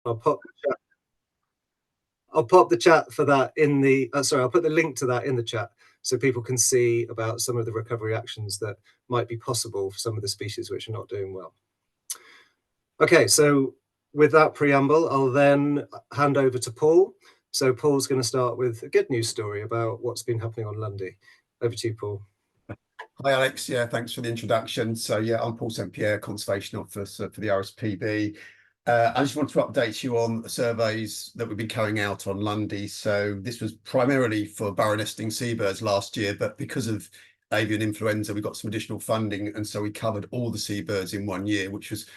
I'll pop the chat. I'll pop the chat for that in the, sorry, I'll put the link to that in the chat so people can see about some of the recovery actions that might be possible for some of the species which are not doing well. Okay, so with that preamble, I'll then hand over to Paul. So Paul's going to start with a good news story about what's been happening on Lundy. Over to you, Paul. Hi, Alex. Yeah, thanks for the introduction. So yeah, I'm Paul St. Pierre, Conservation Officer for the RSPB. I just want to update you on the surveys that we've been carrying out on Lundy. So this was primarily for burrow nesting seabirds last year, but because of avian influenza, we got some additional funding, and so we covered all the seabirds in 1 year, which was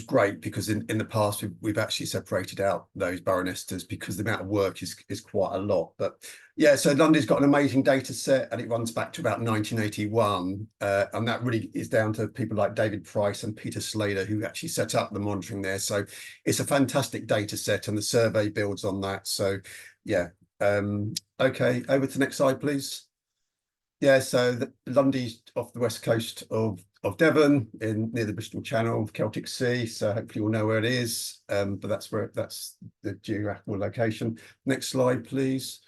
great, because in the past we've actually separated out those burrow nesters because the amount of work is quite a lot. But yeah, so Lundy's got an amazing data set, and it runs back to about 1981, and that really is down to people like David Price and Peter Slater, who actually set up the monitoring there. So it's a fantastic data set, and the survey builds on that. So yeah, okay, over to the next slide, please. Yeah, so Lundy's off the west coast of Devon, near the Bristol Channel, Celtic Sea. So hopefully you'll know where it is, but that's the geographical location. Next slide, please.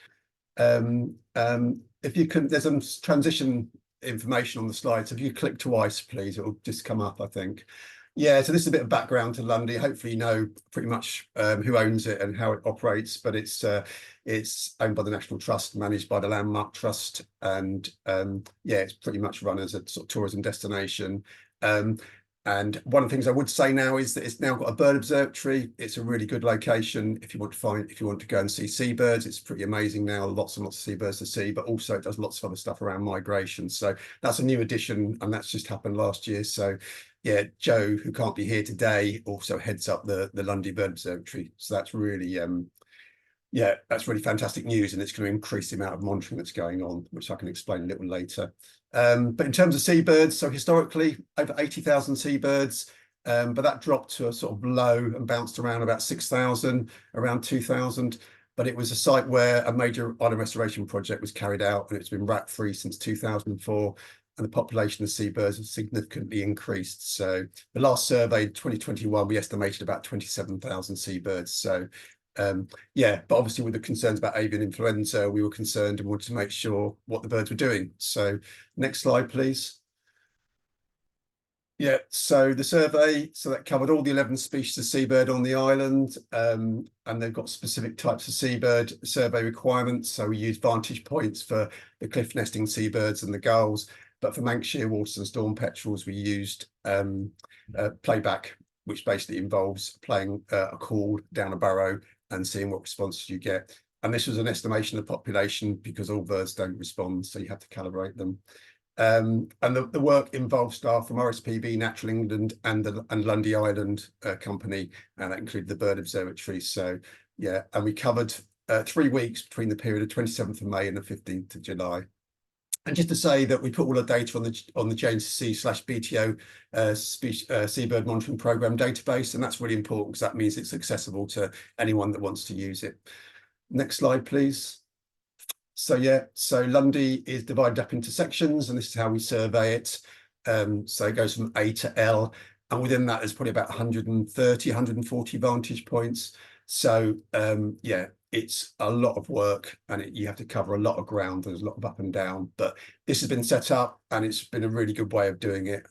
If you can, there's some transition information on the slide. So if you click twice, please, it'll just come up, I think. Yeah, so this is a bit of background to Lundy. Hopefully you know pretty much who owns it and how it operates, but it's owned by the National Trust, managed by the Landmark Trust, and yeah, it's pretty much run as a sort of tourism destination. And one of the things I would say now is that it's now got a bird observatory. It's a really good location if you want to go and see seabirds. It's pretty amazing now, lots and lots of seabirds to see, but also it does lots of other stuff around migration. So that's a new addition, and that's just happened last year. So yeah, Joe, who can't be here today, also heads up the Lundy Bird Observatory. So that's really yeah, that's really fantastic news, and it's going to increase the amount of monitoring that's going on, which I can explain a little later. But in terms of seabirds, so historically over 80,000 seabirds, but that dropped to a sort of low and bounced around about 6,000, around 2,000. But it was a site where a major island restoration project was carried out, and it's been rat-free since 2004. And the population of seabirds has significantly increased. So the last survey, 2021, we estimated about 27,000 seabirds. So yeah, but obviously with the concerns about avian influenza, we were concerned and wanted to make sure what the birds were doing. So next slide, please. Yeah, so the survey, so that covered all the 11 species of seabird on the island, and they've got specific types of seabird survey requirements. So we use vantage points for the cliff nesting seabirds and the gulls, but for Manx shearwaters and storm petrels, we used playback, which basically involves playing a call down a burrow and seeing what responses you get. And this was an estimation of the population, because all birds don't respond, so you have to calibrate them. And the work involved staff from RSPB, Natural England, and Lundy Island Company, and that included the Bird Observatory. So yeah, and we covered 3 weeks between the period of 27th of May and the 15th of July. And just to say that we put all the data on the JNCC/BTO Seabird Monitoring Programme database, and that's really important because that means it's accessible to anyone that wants to use it. Next slide, please. So yeah, so Lundy is divided up into sections, and this is how we survey it. So it goes from A to L, and within that there's probably about 130, 140 vantage points. So yeah, it's a lot of work, and you have to cover a lot of ground. There's a lot of up and down, but this has been set up, and it's been a really good way of doing it.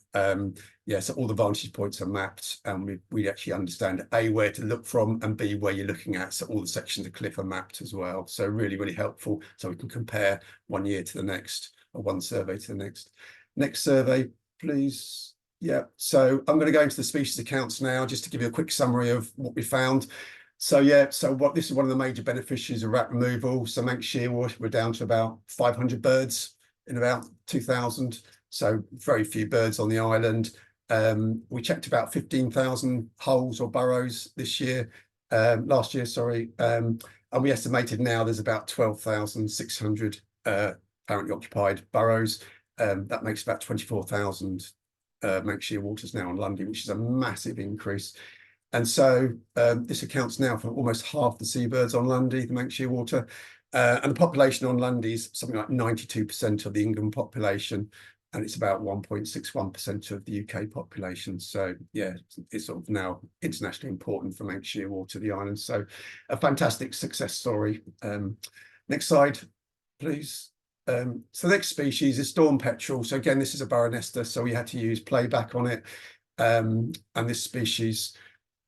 Yeah, so all the vantage points are mapped, and we actually understand A, where to look from, and B, where you're looking at. So all the sections of cliff are mapped as well. So really, really helpful. So we can compare 1 year to the next, or one survey to the next. Next survey, please. Yeah, so I'm going to go into the species accounts now, just to give you a quick summary of what we found. So yeah, so this is one of the major beneficiaries of rat removal. So Manx shearwater, we're down to about 500 birds in about 2,000. So very few birds on the island. We checked about 15,000 holes or burrows this year, last year, sorry. And we estimated now there's about 12,600 currently occupied burrows. That makes about 24,000 Manx shearwaters now on Lundy, which is a massive increase. And so this accounts now for almost half the seabirds on Lundy, the Manx shearwater. And the population on Lundy is something like 92% of the England population. and it's about 1.61% of the UK population. So yeah, it's sort of now internationally important from Mount Shearwater to the island. So a fantastic success story. Next slide, please. So the next species is storm petrel. So again, this is a burrow nester, so we had to use playback on it. And this species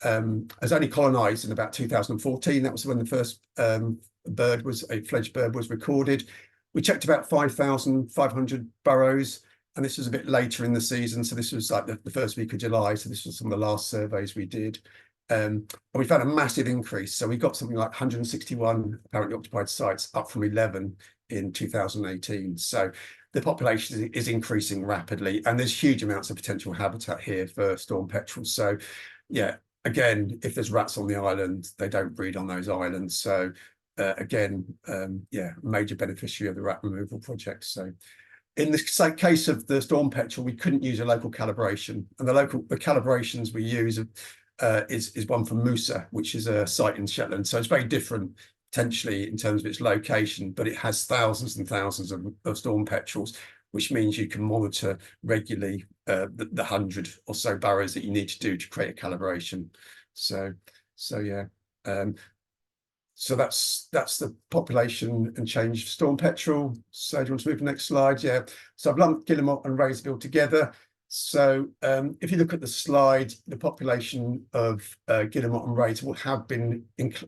has only colonised in about 2014. That was when the first a fledged bird was recorded. We checked about 5,500 burrows, and this was a bit later in the season. So this was like the first week of July. So this was some of the last surveys we did. And we found a massive increase. So we got something like 161 apparently occupied sites, up from 11 in 2018. So the population is increasing rapidly, and there's huge amounts of potential habitat here for storm petrels. So yeah, again, if there's rats on the island, they don't breed on those islands. So again, yeah, major beneficiary of the rat removal project. So in the case of the storm petrel, we couldn't use a local calibration, and the calibrations we use is one from Musa, which is a site in Shetland. So it's very different potentially in terms of its location, but it has thousands and thousands of storm petrels, which means you can monitor regularly the 100 or so burrows that you need to do to create a calibration. So yeah. So that's the population and change of storm petrel. So do you want to move to the next slide? Yeah. So I've lumped Guillemot and Razorbill together. So if you look at the slide, the population of Guillemot and Razorbill have been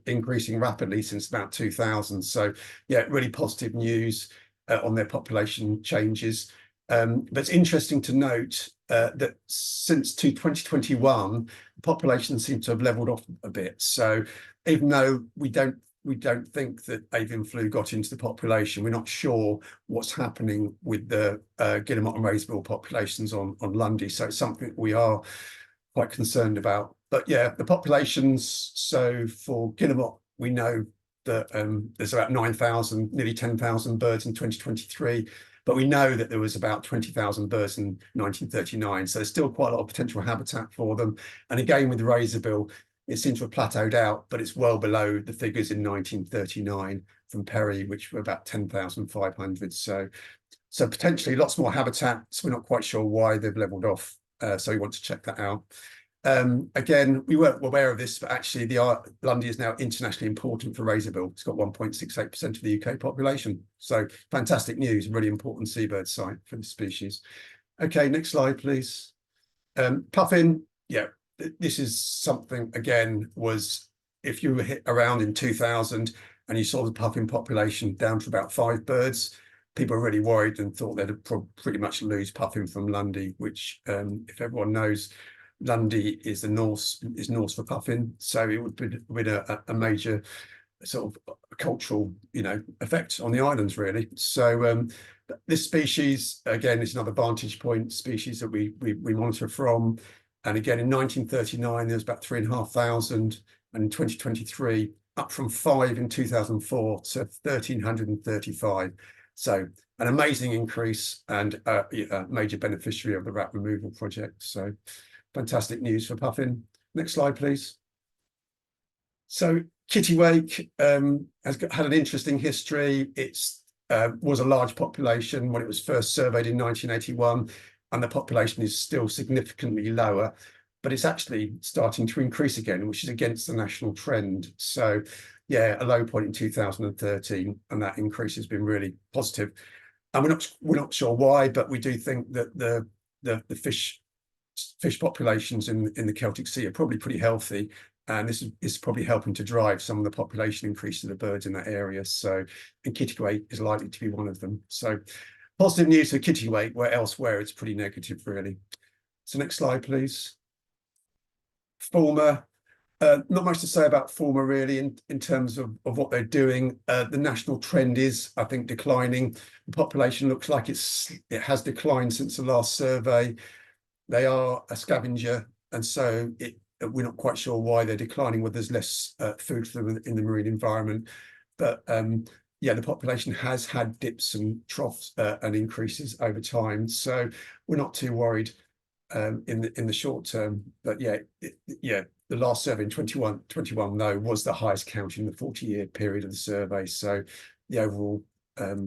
increasing rapidly since about 2000. So yeah, really positive news on their population changes. But it's interesting to note that since 2021, the population seems to have leveled off a bit. So even though we don't think that avian flu got into the population, we're not sure what's happening with the Guillemot and Razorbill populations on Lundy. So it's something we are quite concerned about. But yeah, the populations, so for Guillemot, we know that there's about 9,000, nearly 10,000 birds in 2023. But we know that there was about 20,000 birds in 1939. So there's still quite a lot of potential habitat for them. And again, with the Razorbill, it seems to have plateaued out, but it's well below the figures in 1939 from Perry, which were about 10,500. So potentially lots more habitat. So we're not quite sure why they've leveled off. So we want to check that out. Again, we weren't aware of this, but actually the Lundy is now internationally important for Razorbill. It's got 1.68% of the UK population. So fantastic news, really important seabird site for the species. Okay, next slide, please. Puffin, yeah, this is something, again, was if you were hit around in 2000 and you saw the puffin population down to about 5 birds, people were really worried and thought they'd pretty much lose puffin from Lundy, which if everyone knows, Lundy is Norse for puffin, so it would be a major sort of cultural, effect on the islands, really. So this species, again, is another vantage point species that we monitor from. And again, in 1939, there was about 3,500, and in 2023, up from 5 in 2004 to 1,335. So an amazing increase and a major beneficiary of the rat removal project. So fantastic news for puffin. Next slide, please. So kittiwake has had an interesting history. It's was a large population when it was first surveyed in 1981, and the population is still significantly lower, but it's actually starting to increase again, which is against the national trend. So yeah, a low point in 2013, and that increase has been really positive. And we're not sure why, but we do think that the fish populations in the Celtic Sea are probably pretty healthy, and this is probably helping to drive some of the population increase of the birds in that area. So, and kittiwake is likely to be one of them. So positive news for kittiwake, where elsewhere it's pretty negative, really. So next slide, please. Fulmar, not much to say about Fulmar really in terms of what they're doing. The national trend is, I think, declining. The population looks like it has declined since the last survey. They are a scavenger, and so we're not quite sure why they're declining, whether there's less food for them in the marine environment. But yeah, the population has had dips and troughs and increases over time. So we're not too worried in the short term. But yeah, the last survey in 21 though was the highest count in the 40-year period of the survey. So the overall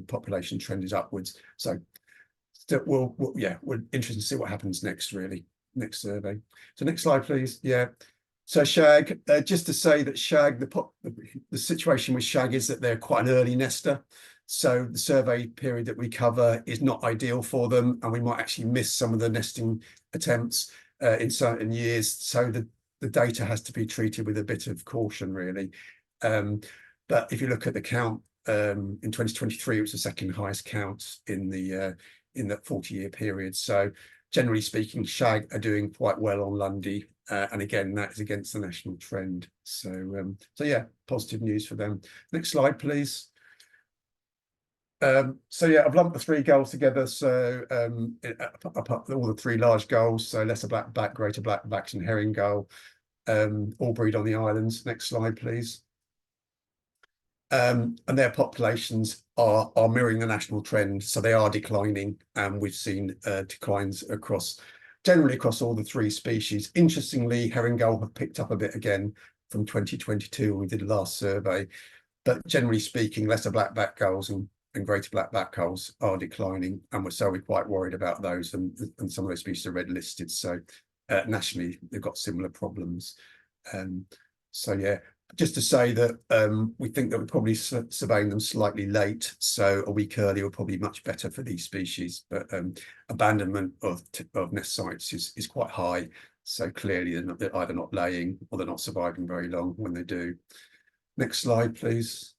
population trend is upwards. So we're interested to see what happens next, really, next survey. So next slide, please. Yeah. So shag, just to say that shag, the situation with shag is that they're quite an early nester. So the survey period that we cover is not ideal for them, and we might actually miss some of the nesting attempts in certain years. So the data has to be treated with a bit of caution, really. But if you look at the count, in 2023, it was the second highest count in that 40-year period. So generally speaking, shag are doing quite well on Lundy. And again, that is against the national trend. So yeah, positive news for them. Next slide, please. So yeah, I've lumped the three gulls together. So all the three large gulls, so lesser blackback, greater blackbacks, and herring gull, all breed on the islands. Next slide, please. And their populations are mirroring the national trend, so they are declining, and we've seen declines generally across all the three species. Interestingly, herring gull have picked up a bit again from 2022 when we did the last survey, but generally speaking, lesser blackback gulls and greater blackback gulls are declining, and we're quite worried about those, and some of those species are red listed. So nationally, they've got similar problems. So yeah, just to say that we think that we're probably surveying them slightly late, so a week earlier will probably be much better for these species. But abandonment of nest sites is quite high, so clearly they're either not laying or they're not surviving very long when they do. Next slide, please.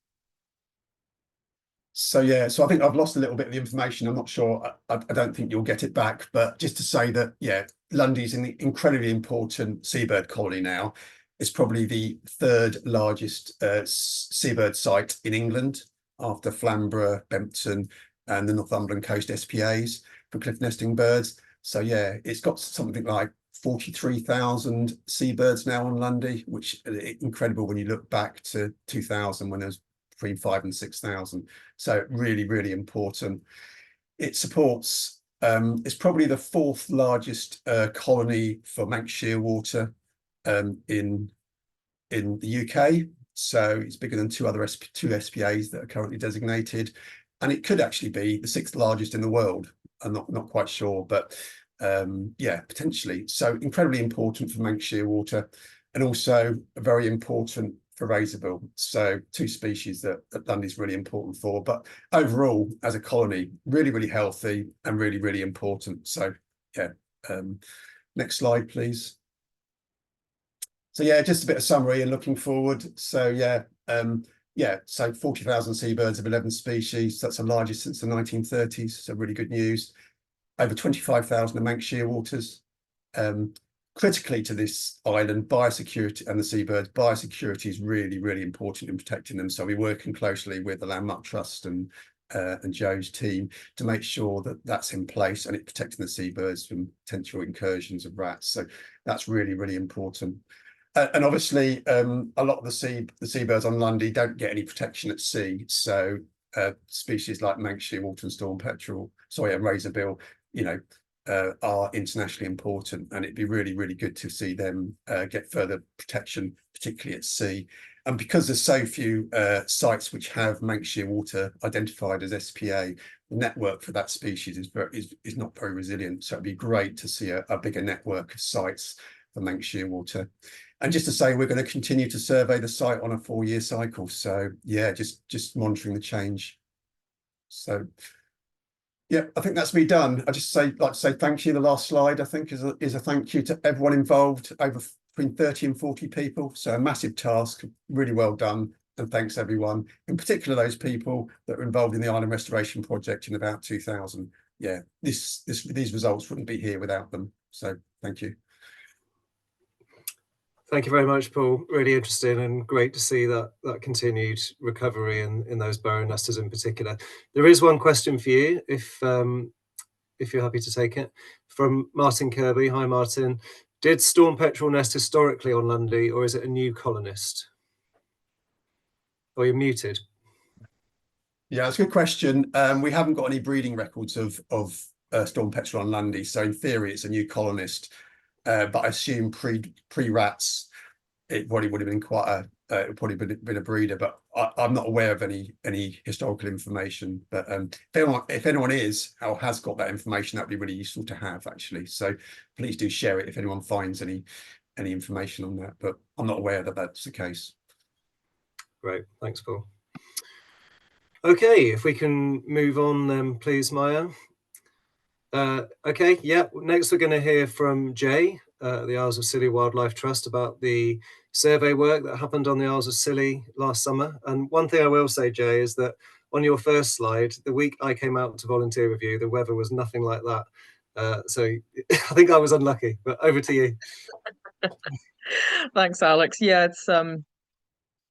So yeah, so I think I've lost a little bit of the information. I'm not sure. I don't think you'll get it back, but just to say that, yeah, Lundy's an incredibly important seabird colony now. It's probably the third largest seabird site in England after Flamborough, Bempton, and the Northumberland Coast SPAs for cliff nesting birds. So yeah, it's got something like 43,000 seabirds now on Lundy, which is incredible when you look back to 2000 when there was between 5,000 and 6,000. So really, really important. It supports, it's probably the fourth largest colony for Manx shearwater in the UK. So it's bigger than two SPAs that are currently designated. And it could actually be the sixth largest in the world. I'm not quite sure, but yeah, potentially. So incredibly important for Manx shearwater, and also very important for razorbill. So two species that Lundy's really important for, but overall as a colony, really, really healthy and really, really important. So yeah, next slide, please. So yeah, just a bit of summary and looking forward. So yeah, so 40,000 seabirds of 11 species. That's the largest since the 1930s. So really good news. Over 25,000 of Manx shearwaters. Critically to this island, biosecurity and the seabirds, biosecurity is really, really important in protecting them. So we're working closely with the Landmark Trust and Joe's team to make sure that that's in place and it's protecting the seabirds from potential incursions of rats. So that's really, really important. And obviously, a lot of the seabirds on Lundy don't get any protection at sea. So species like Manx shearwater and storm petrel, and razorbill, are internationally important, and it'd be really, really good to see them get further protection, particularly at sea. And because there's so few sites which have Manx shearwater identified as SPA, the network for that species is not very resilient. So it'd be great to see a bigger network of sites for Manx shearwater. And just to say, we're going to continue to survey the site on a 4-year cycle. So yeah, just monitoring the change. So yeah, I think that's me done. I just like to say thank you. The last slide, I think, is a thank you to everyone involved, over between 30 and 40 people. So a massive task, really well done. And thanks everyone, in particular those people that were involved in the island restoration project in about 2000. Yeah, these results wouldn't be here without them. So thank you. Thank you very much, Paul. Really interesting and great to see that continued recovery in those burrow nesters in particular. There is one question for you, if you're happy to take it, from Martin Kirby. Hi, Martin. Did storm petrel nest historically on Lundy, or is it a new colonist? Or you're muted. Yeah, that's a good question. We haven't got any breeding records of storm petrel on Lundy, so in theory it's a new colonist. But I assume pre-rats, it probably would have been quite it'll probably been a breeder, but I'm not aware of any historical information. But if anyone is or has got that information, that'd be really useful to have, actually. So please do share it if anyone finds any information on that. But I'm not aware that that's the case. Great, thanks, Paul. Okay, if we can move on then, please, Maya. Okay, yeah, next we're going to hear from Jay at the Isles of Scilly Wildlife Trust about the survey work that happened on the Isles of Scilly last summer. And one thing I will say, Jay, is that on your first slide, the week I came out to volunteer with you, the weather was nothing like that. So I think I was unlucky, but over to you. Thanks, Alex. Yeah, it's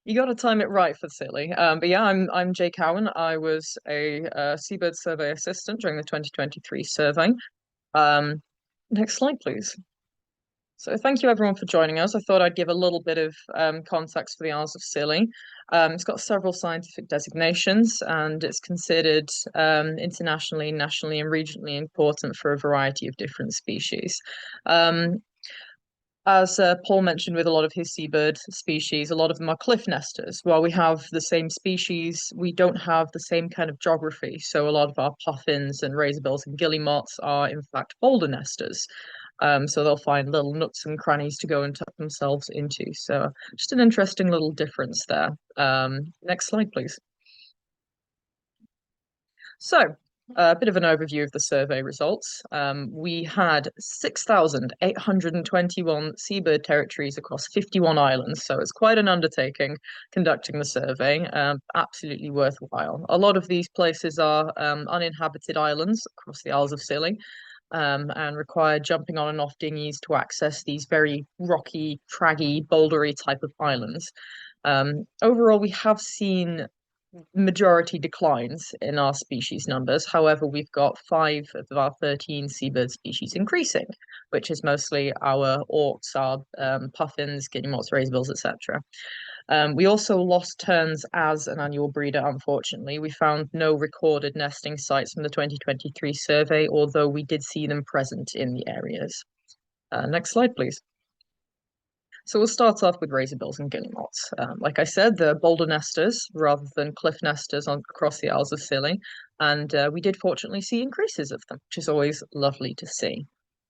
you got to time it right for Scilly. But yeah, I'm Jay Cowan. I was a seabird survey assistant during the 2023 survey. Next slide, please. So thank you everyone for joining us. I thought I'd give a little bit of context for the Isles of Scilly. It's got several scientific designations and it's considered internationally, nationally and regionally important for a variety of different species. As Paul mentioned with a lot of his seabird species, a lot of them are cliff nesters. While we have the same species, we don't have the same kind of geography. So a lot of our puffins and razorbills and guillemots are in fact boulder nesters. So they'll find little nooks and crannies to go and tuck themselves into. So just an interesting little difference there. Next slide, please. So a bit of an overview of the survey results. We had 6,821 seabird territories across 51 islands, so it's quite an undertaking conducting the survey, absolutely worthwhile. A lot of these places are uninhabited islands across the Isles of Scilly, and require jumping on and off dinghies to access these very rocky, craggy, bouldery type of islands. Overall, we have seen majority declines in our species numbers. However, we've got 5 of our 13 seabird species increasing, which is mostly our auks, our puffins, guillemots, razorbills, etc. We also lost terns as an annual breeder, unfortunately. We found no recorded nesting sites from the 2023 survey, although we did see them present in the areas. Next slide, please. So we'll start off with razorbills and guillemots. Like I said, they're boulder nesters rather than cliff nesters across the Isles of Scilly, and we did fortunately see increases of them, which is always lovely to see.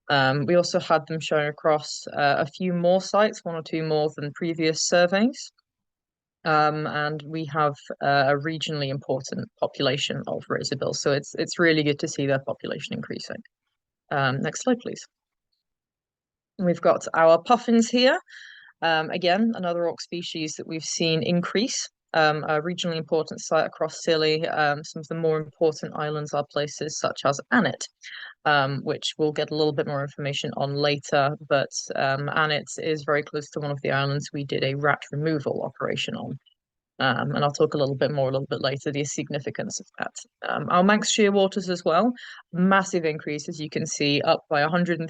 We also had them showing across a few more sites, 1 or 2 more than previous surveys. And we have a regionally important population of razorbills, so it's really good to see their population increasing. Next slide, please. We've got our puffins here. Again, another auk species that we've seen increase. A regionally important site across Scilly. Some of the more important islands are places such as Annet, which we'll get a little bit more information on later, but Annet is very close to one of the islands we did a rat removal operation on. And I'll talk a little bit later, the significance of that. Our Manx shearwaters as well, massive increase, as you can see, up by 103%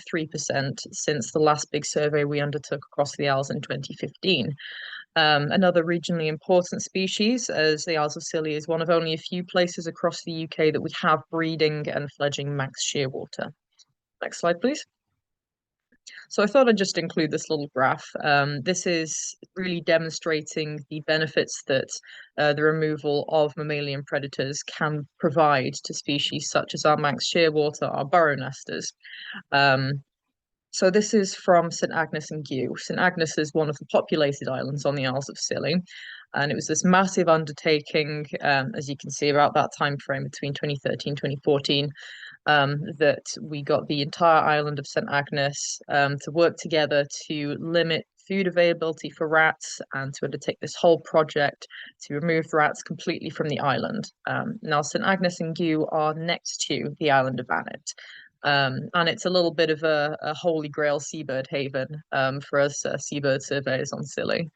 since the last big survey we undertook across the Isles in 2015. Another regionally important species, as the Isles of Scilly is one of only a few places across the UK that we have breeding and fledgling Manx shearwater. Next slide, please. So I thought I'd just include this little graph. This is really demonstrating the benefits that the removal of mammalian predators can provide to species such as our Manx shearwater, our burrow nesters. So this is from St Agnes and Gew. St Agnes is one of the populated islands on the Isles of Scilly, and it was this massive undertaking, as you can see, about that time frame between 2013 2014, that we got the entire island of St Agnes to work together to limit food availability for rats and to undertake this whole project to remove rats completely from the island. Now, St Agnes and Gew are next to the island of Annet. And it's a little bit of a holy grail seabird haven for us seabird surveyors on Scilly.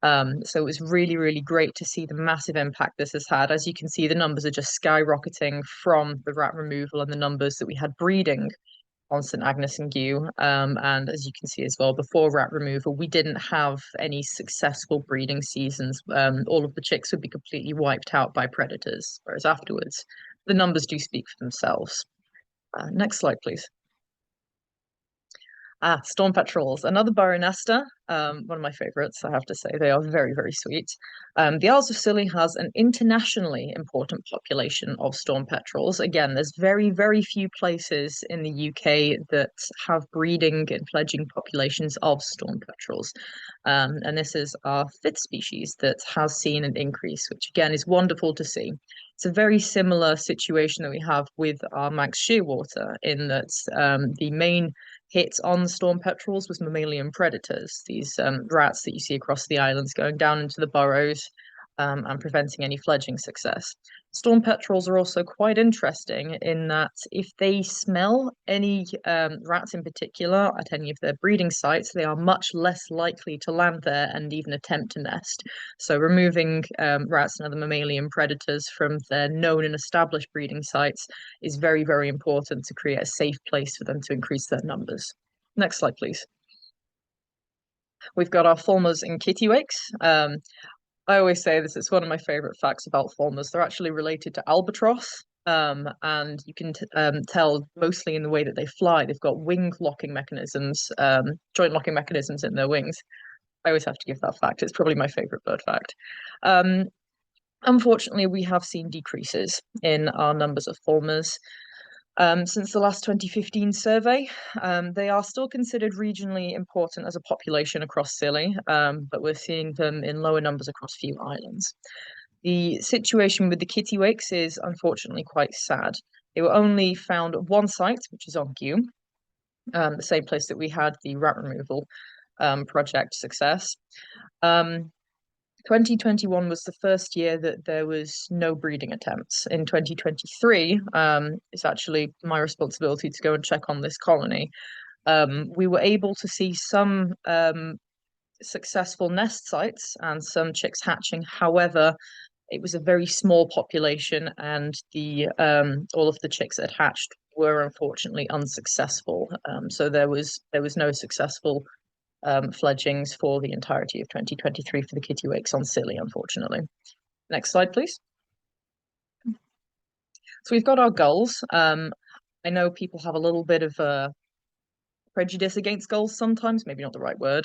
So it was really, really great to see the massive impact this has had. As you can see, the numbers are just skyrocketing from the rat removal and the numbers that we had breeding on St Agnes and Gew. And as you can see as well, before rat removal, we didn't have any successful breeding seasons. All of the chicks would be completely wiped out by predators, whereas afterwards, the numbers do speak for themselves. Next slide, please. Storm petrels, another burrow nester, one of my favorites, I have to say. They are very, very sweet. The Isles of Scilly has an internationally important population of storm petrels. Again, there's very, very few places in the UK that have breeding and fledging populations of storm petrels. And this is our fifth species that has seen an increase, which again is wonderful to see. It's a very similar situation that we have with our Manx shearwater, in that the main hit on the storm petrels was mammalian predators, these rats that you see across the islands going down into the burrows and preventing any fledging success. Storm petrels are also quite interesting in that if they smell any rats in particular at any of their breeding sites, they are much less likely to land there and even attempt to nest. So removing rats and other mammalian predators from their known and established breeding sites is very, very important to create a safe place for them to increase their numbers. Next slide, please. We've got our fulmars and kittiwakes. I always say this, it's one of my favorite facts about fulmars. They're actually related to albatross, and you can tell mostly in the way that they fly. They've got wing locking mechanisms, joint locking mechanisms in their wings. I always have to give that fact. It's probably my favorite bird fact. Unfortunately, we have seen decreases in our numbers of fulmars. Since the last 2015 survey, they are still considered regionally important as a population across Scilly, but we're seeing them in lower numbers across few islands. The situation with the kittiwakes is unfortunately quite sad. They were only found at one site, which is on Gume, the same place that we had the rat removal project success. 2021 was the first year that there was no breeding attempts. In 2023, it's actually my responsibility to go and check on this colony. We were able to see some successful nest sites and some chicks hatching. However, it was a very small population, and the all of the chicks that hatched were unfortunately unsuccessful. So there was no successful fledgings for the entirety of 2023 for the kittiwakes on Scilly, unfortunately. Next slide, please. So we've got our gulls. I know people have a little bit of a prejudice against gulls sometimes, maybe not the right word,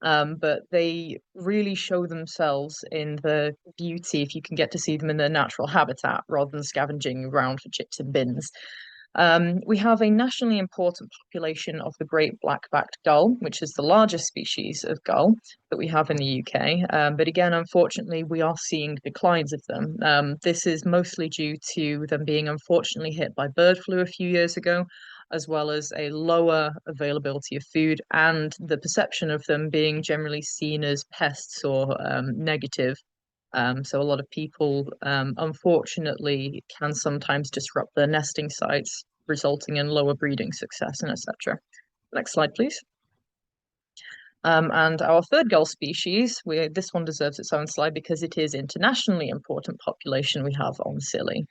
but they really show themselves in the beauty if you can get to see them in their natural habitat rather than scavenging around for chips and bins. We have a nationally important population of the great black-backed gull, which is the largest species of gull that we have in the UK. But again, unfortunately, we are seeing declines of them. This is mostly due to them being unfortunately hit by bird flu a few years ago, as well as a lower availability of food and the perception of them being generally seen as pests or negative. So a lot of people, unfortunately, can sometimes disrupt their nesting sites, resulting in lower breeding success and etc. Next slide, please. And our third gull species, this one deserves its own slide because it is internationally important population we have on Scilly.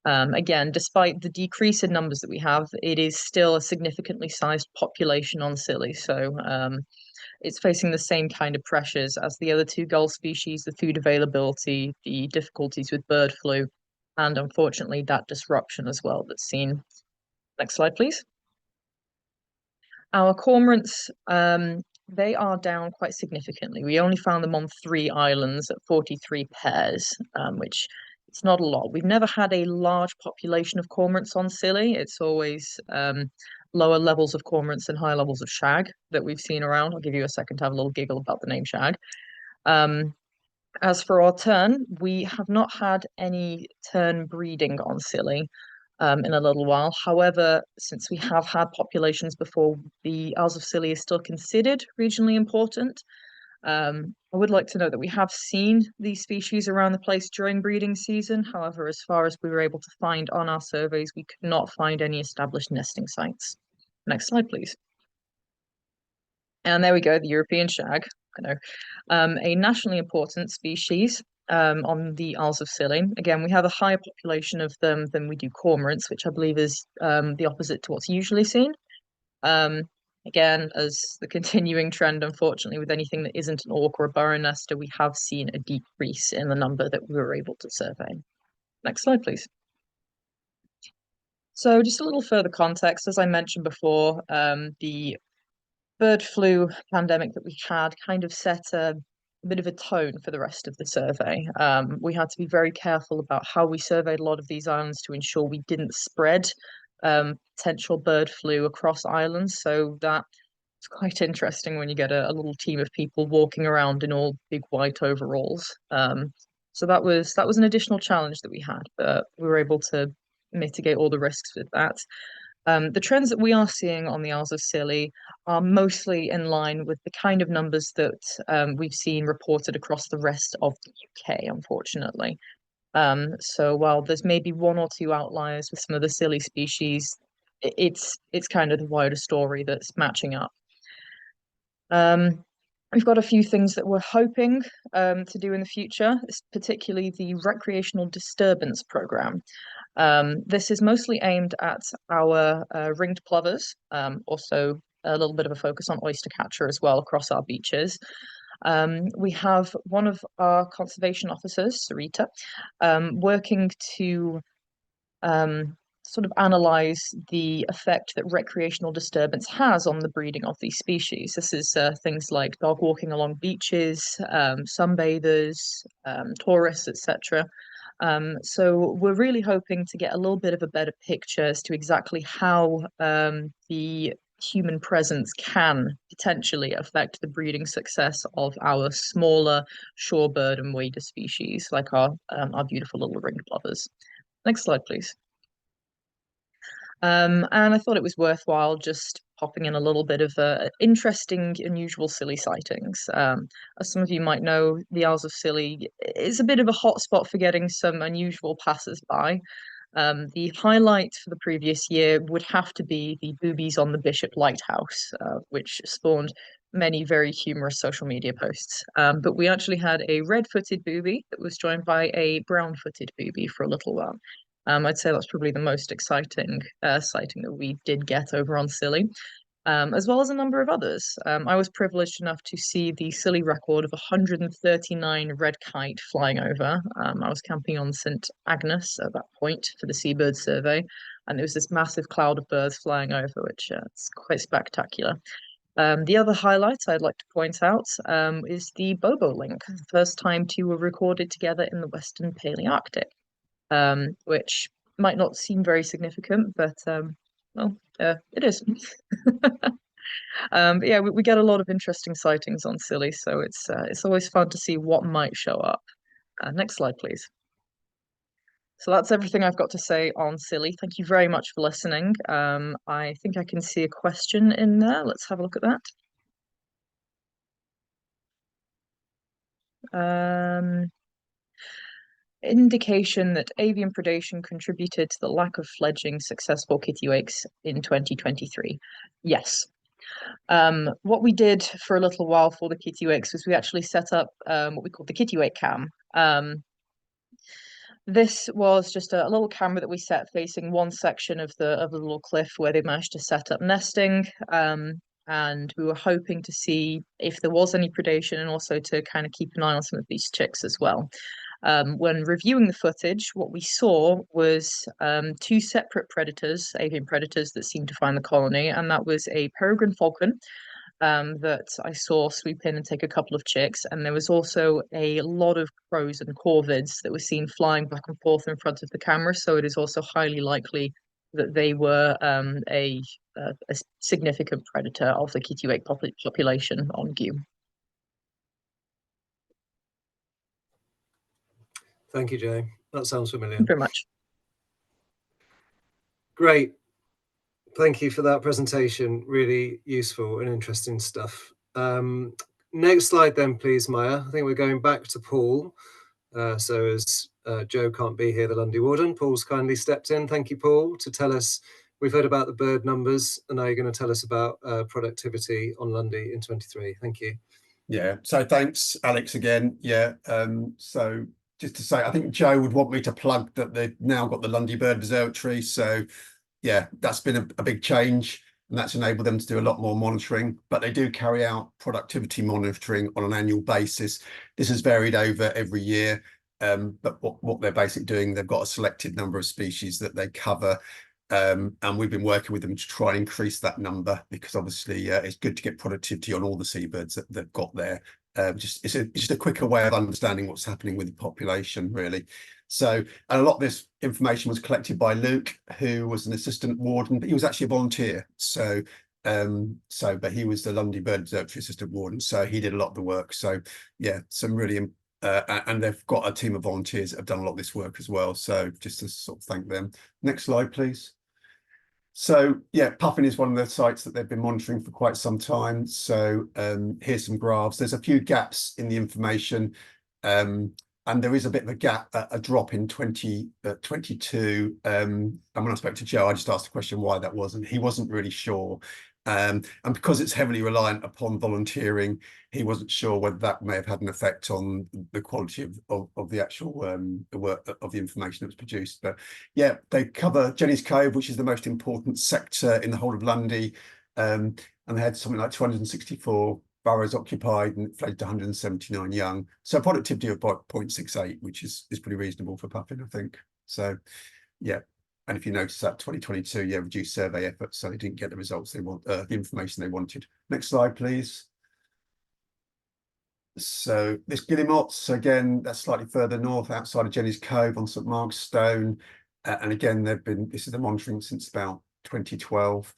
Again, despite the decrease in numbers that we have, it is still a significantly sized population on Scilly. So it's facing the same kind of pressures as the other two gull species, the food availability, the difficulties with bird flu, and unfortunately that disruption as well that's seen. Next slide, please. Our cormorants, they are down quite significantly. We only found them on 3 islands at 43 pairs, which it's not a lot. We've never had a large population of cormorants on Scilly. It's always lower levels of cormorants and higher levels of shag that we've seen around. I'll give you a second to have a little giggle about the name shag. As for our tern, we have not had any tern breeding on Scilly in a little while. However, since we have had populations before, the Isles of Scilly is still considered regionally important. I would like to note that we have seen these species around the place during breeding season. However, as far as we were able to find on our surveys, we could not find any established nesting sites. Next slide, please. And there we go, the European shag. I know. A nationally important species on the Isles of Scilly. Again, we have a higher population of them than we do cormorants, which I believe is the opposite to what's usually seen. Again, as the continuing trend, unfortunately, with anything that isn't an auk or a burrow nester, we have seen a decrease in the number that we were able to survey. Next slide, please. So just a little further context, as I mentioned before, the bird flu pandemic that we had kind of set a bit of a tone for the rest of the survey. We had to be very careful about how we surveyed a lot of these islands to ensure we didn't spread potential bird flu across islands. So that it's quite interesting when you get a little team of people walking around in all big white overalls. So that was an additional challenge that we had, but we were able to mitigate all the risks with that. The trends that we are seeing on the Isles of Scilly are mostly in line with the kind of numbers that we've seen reported across the rest of the UK, unfortunately. So while there's maybe one or two outliers with some of the Scilly species, it's kind of the wider story that's matching up. We've got a few things that we're hoping to do in the future, particularly the recreational disturbance program. This is mostly aimed at our ringed plovers, also a little bit of a focus on oyster catcher as well across our beaches. We have one of our conservation officers, Sarita, working to sort of analyze the effect that recreational disturbance has on the breeding of these species. This is things like dog walking along beaches, sunbathers, tourists, etc. So we're really hoping to get a little bit of a better picture as to exactly how the human presence can potentially affect the breeding success of our smaller shorebird and wader species, like our beautiful little ringed plovers. Next slide, please. And I thought it was worthwhile just popping in a little bit of interesting, unusual Scilly sightings. As some of you might know, the Isles of Scilly is a bit of a hotspot for getting some unusual passers-by. The highlight for the previous year would have to be the boobies on the Bishop Lighthouse, which spawned many very humorous social media posts. But we actually had a red-footed booby that was joined by a brown-footed booby for a little while. I'd say that's probably the most exciting sighting that we did get over on Scilly, as well as a number of others. I was privileged enough to see the Scilly record of 139 red kite flying over. I was camping on St Agnes at that point for the seabird survey, and there was this massive cloud of birds flying over, which is quite spectacular. The other highlight I'd like to point out is the bobolink, the first time two were recorded together in the Western Palearctic. Which might not seem very significant, but well, it is. But yeah, we get a lot of interesting sightings on Scilly, so it's always fun to see what might show up. Next slide, please. So that's everything I've got to say on Scilly. Thank you very much for listening. I think I can see a question in there. Let's have a look at that. Indication that avian predation contributed to the lack of fledgling successful kittiwakes in 2023. Yes. What we did for a little while for the kittiwakes was we actually set up what we called the kittiwake cam. This was just a little camera that we set facing one section of the little cliff where they managed to set up nesting. And we were hoping to see if there was any predation and also to kind of keep an eye on some of these chicks as well. When reviewing the footage, what we saw was two separate predators, avian predators, that seemed to find the colony, and that was a peregrine falcon that I saw swoop in and take a couple of chicks, and there was also a lot of crows and corvids that were seen flying back and forth in front of the camera, so it is also highly likely that they were a significant predator of the kittiwake population on Gew. Thank you, Jay. That sounds familiar. Thank you very much. Great. Thank you for that presentation. Really useful and interesting stuff. Next slide then, please, Maya. I think we're going back to Paul. So as Joe can't be here, the Lundy Warden, Paul's kindly stepped in. Thank you, Paul, to tell us, we've heard about the bird numbers, and now you're going to tell us about productivity on Lundy in 23. Thank you. Yeah, so thanks, Alex, again. Yeah, so just to say, I think Joe would want me to plug that they've now got the Lundy Bird Observatory. So yeah, that's been a big change, and that's enabled them to do a lot more monitoring, but they do carry out productivity monitoring on an annual basis. This has varied over every year, but what they're basically doing, they've got a selected number of species that they cover And we've been working with them to try and increase that number, because obviously it's good to get productivity on all the seabirds that they've got there. It's just a quicker way of understanding what's happening with the population, really. So, and a lot of this information was collected by Luke, who was an assistant warden, but he was actually a volunteer. So, but he was the Lundy Bird Observatory assistant warden, so he did a lot of the work. So, yeah, some really, and they've got a team of volunteers that have done a lot of this work as well. So, just to sort of thank them. Next slide, please. So yeah, Puffin is one of the sites that they've been monitoring for quite some time. So here's some graphs. There's a few gaps in the information, and there is a bit of a gap, a drop in 2022. And when I spoke to Joe, I just asked the question why that was, and he wasn't really sure. And because it's heavily reliant upon volunteering, he wasn't sure whether that may have had an effect on the quality of the actual the work of the information that was produced. But yeah, they cover Jenny's Cove, which is the most important sector in the whole of Lundy, and they had something like 264 burrows occupied and fledged 179 young. So productivity of about 0.68, which is pretty reasonable for Puffin, I think. So yeah. And if you notice that 2022, yeah, reduced survey efforts, so they didn't get the results they want, the information they wanted. Next slide, please. So this guillemots, again, that's slightly further north outside of Jenny's Cove on St Mark's Stone. And again, this is the monitoring since about 2012.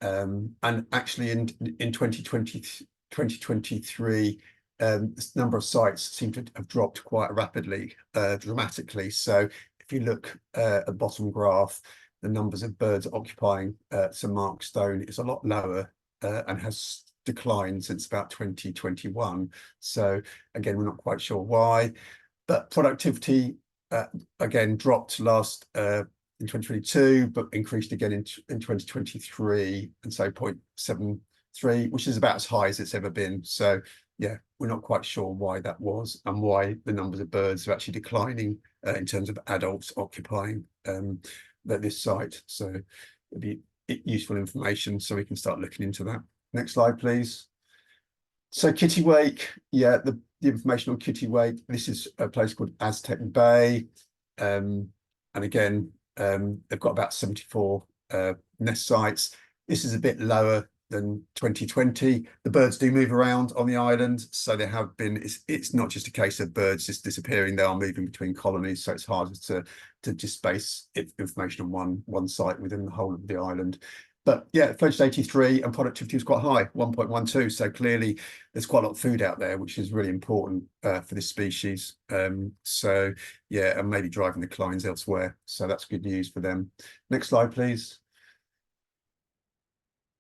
And actually in 2023, this number of sites seem to have dropped quite rapidly, dramatically. So if you look at the bottom graph, the numbers of birds occupying St Mark's Stone is a lot lower and has declined since about 2021. So again, we're not quite sure why, but productivity again dropped last in 2022, but increased again in 2023, and so 0.73, which is about as high as it's ever been. So yeah, we're not quite sure why that was, and why the numbers of birds are actually declining in terms of adults occupying this site. So it'd be useful information, so we can start looking into that. Next slide, please. So Kittiwake, yeah, the information on Kittiwake. This is a place called Aztec Bay, and again, they've got about 74 nest sites. This is a bit lower than 2020. The birds do move around on the island, so they have been. It's not just a case of birds just disappearing; they are moving between colonies, so it's harder to just base information on one site within the whole of the island. But yeah, fledged 83 and productivity was quite high, 1.12. So clearly there's quite a lot of food out there, which is really important for this species. So yeah, and maybe driving declines elsewhere. So that's good news for them. Next slide, please.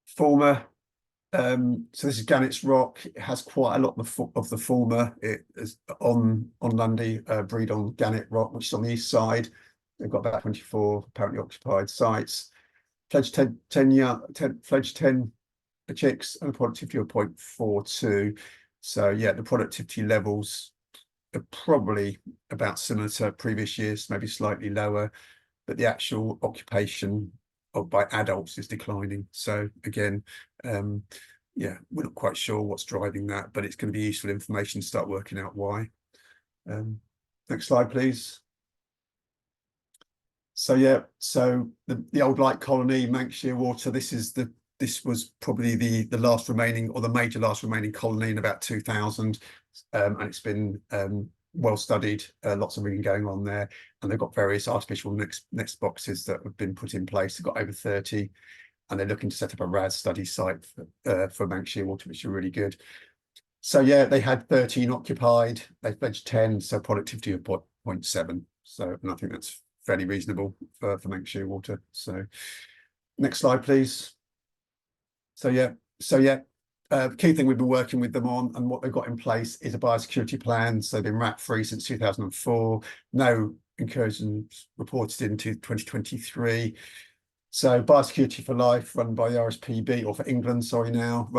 Former. So this is Gannet's Rock. It has quite a lot of the former. It is on Lundy, breed on Gannet Rock, which is on the east side. They've got about 24 apparently occupied sites. Fledged 10 chicks and a productivity of 0.42. So yeah, the productivity levels are probably about similar to previous years, maybe slightly lower, but the actual occupation by adults is declining. So again, yeah, we're not quite sure what's driving that, but it's going to be useful information to start working out why. Next slide, please. So yeah, so the old light colony, Manxshire Water, this was probably the last remaining, or the major last remaining colony in about 2000, and it's been well studied, lots of reading going on there, and they've got various artificial nest boxes that have been put in place. They've got over 30, and they're looking to set up a RAS study site for Manxshire Water, which are really good. So yeah, they had 13 occupied, they fledged 10, so productivity of 0.7. So, and I think that's fairly reasonable for Manxshire Water. So next slide, please. So yeah, the key thing we've been working with them on and what they've got in place is a biosecurity plan. So they've been rat-free since 2004. No incursions reported into 2023. So biosecurity for life, run by the RSPB, or for England, sorry, now.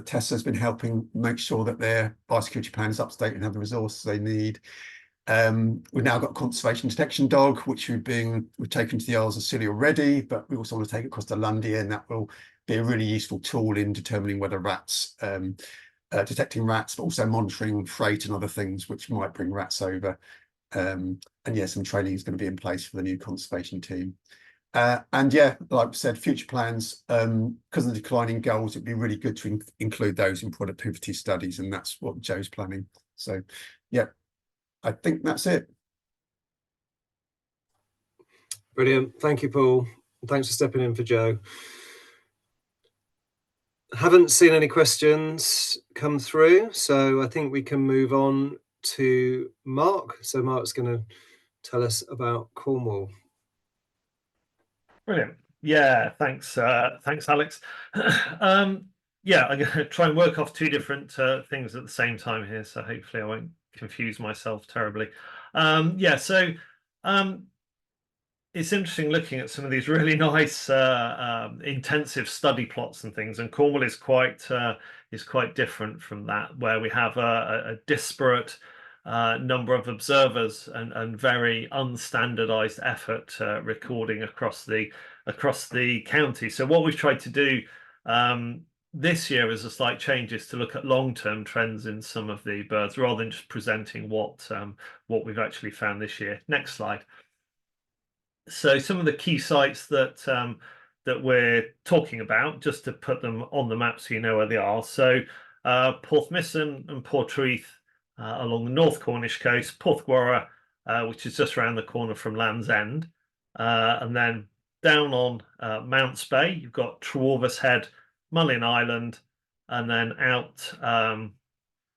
Tessa's been helping make sure that their biosecurity plan is up to date and have the resources they need. We've now got a conservation detection dog, which we've taken to the Isles of Scilly already, but we also want to take it across to Lundy, and that will be a really useful tool in determining whether rats, detecting rats, but also monitoring freight and other things which might bring rats over. And yeah, some training is going to be in place for the new conservation team. And yeah, like I said, future plans, because of the declining goals, it'd be really good to include those in productivity studies, and that's what Joe's planning. So yeah, I think that's it. Brilliant. Thank you, Paul. Thanks for stepping in for Joe. Haven't seen any questions come through, so I think we can move on to Mark. So Mark's going to tell us about Cornwall. Brilliant. Yeah, thanks, Alex. Yeah, I'm going to try and work off two different things at the same time here, so hopefully I won't confuse myself terribly. Yeah, so it's interesting looking at some of these really nice intensive study plots and things, and Cornwall is quite different from that, where we have a disparate number of observers and very unstandardized effort recording across the county. So what we've tried to do this year is a slight change, is to look at long-term trends in some of the birds rather than just presenting what we've actually found this year. Next slide. So some of the key sites that we're talking about, just to put them on the map so you know where they are. So Porthmisson and Portreath along the North Cornish coast, Porthgwarra, which is just around the corner from Land's End, and then down on Mounts Bay, you've got Trevorvis Head, Mullin Island, and then out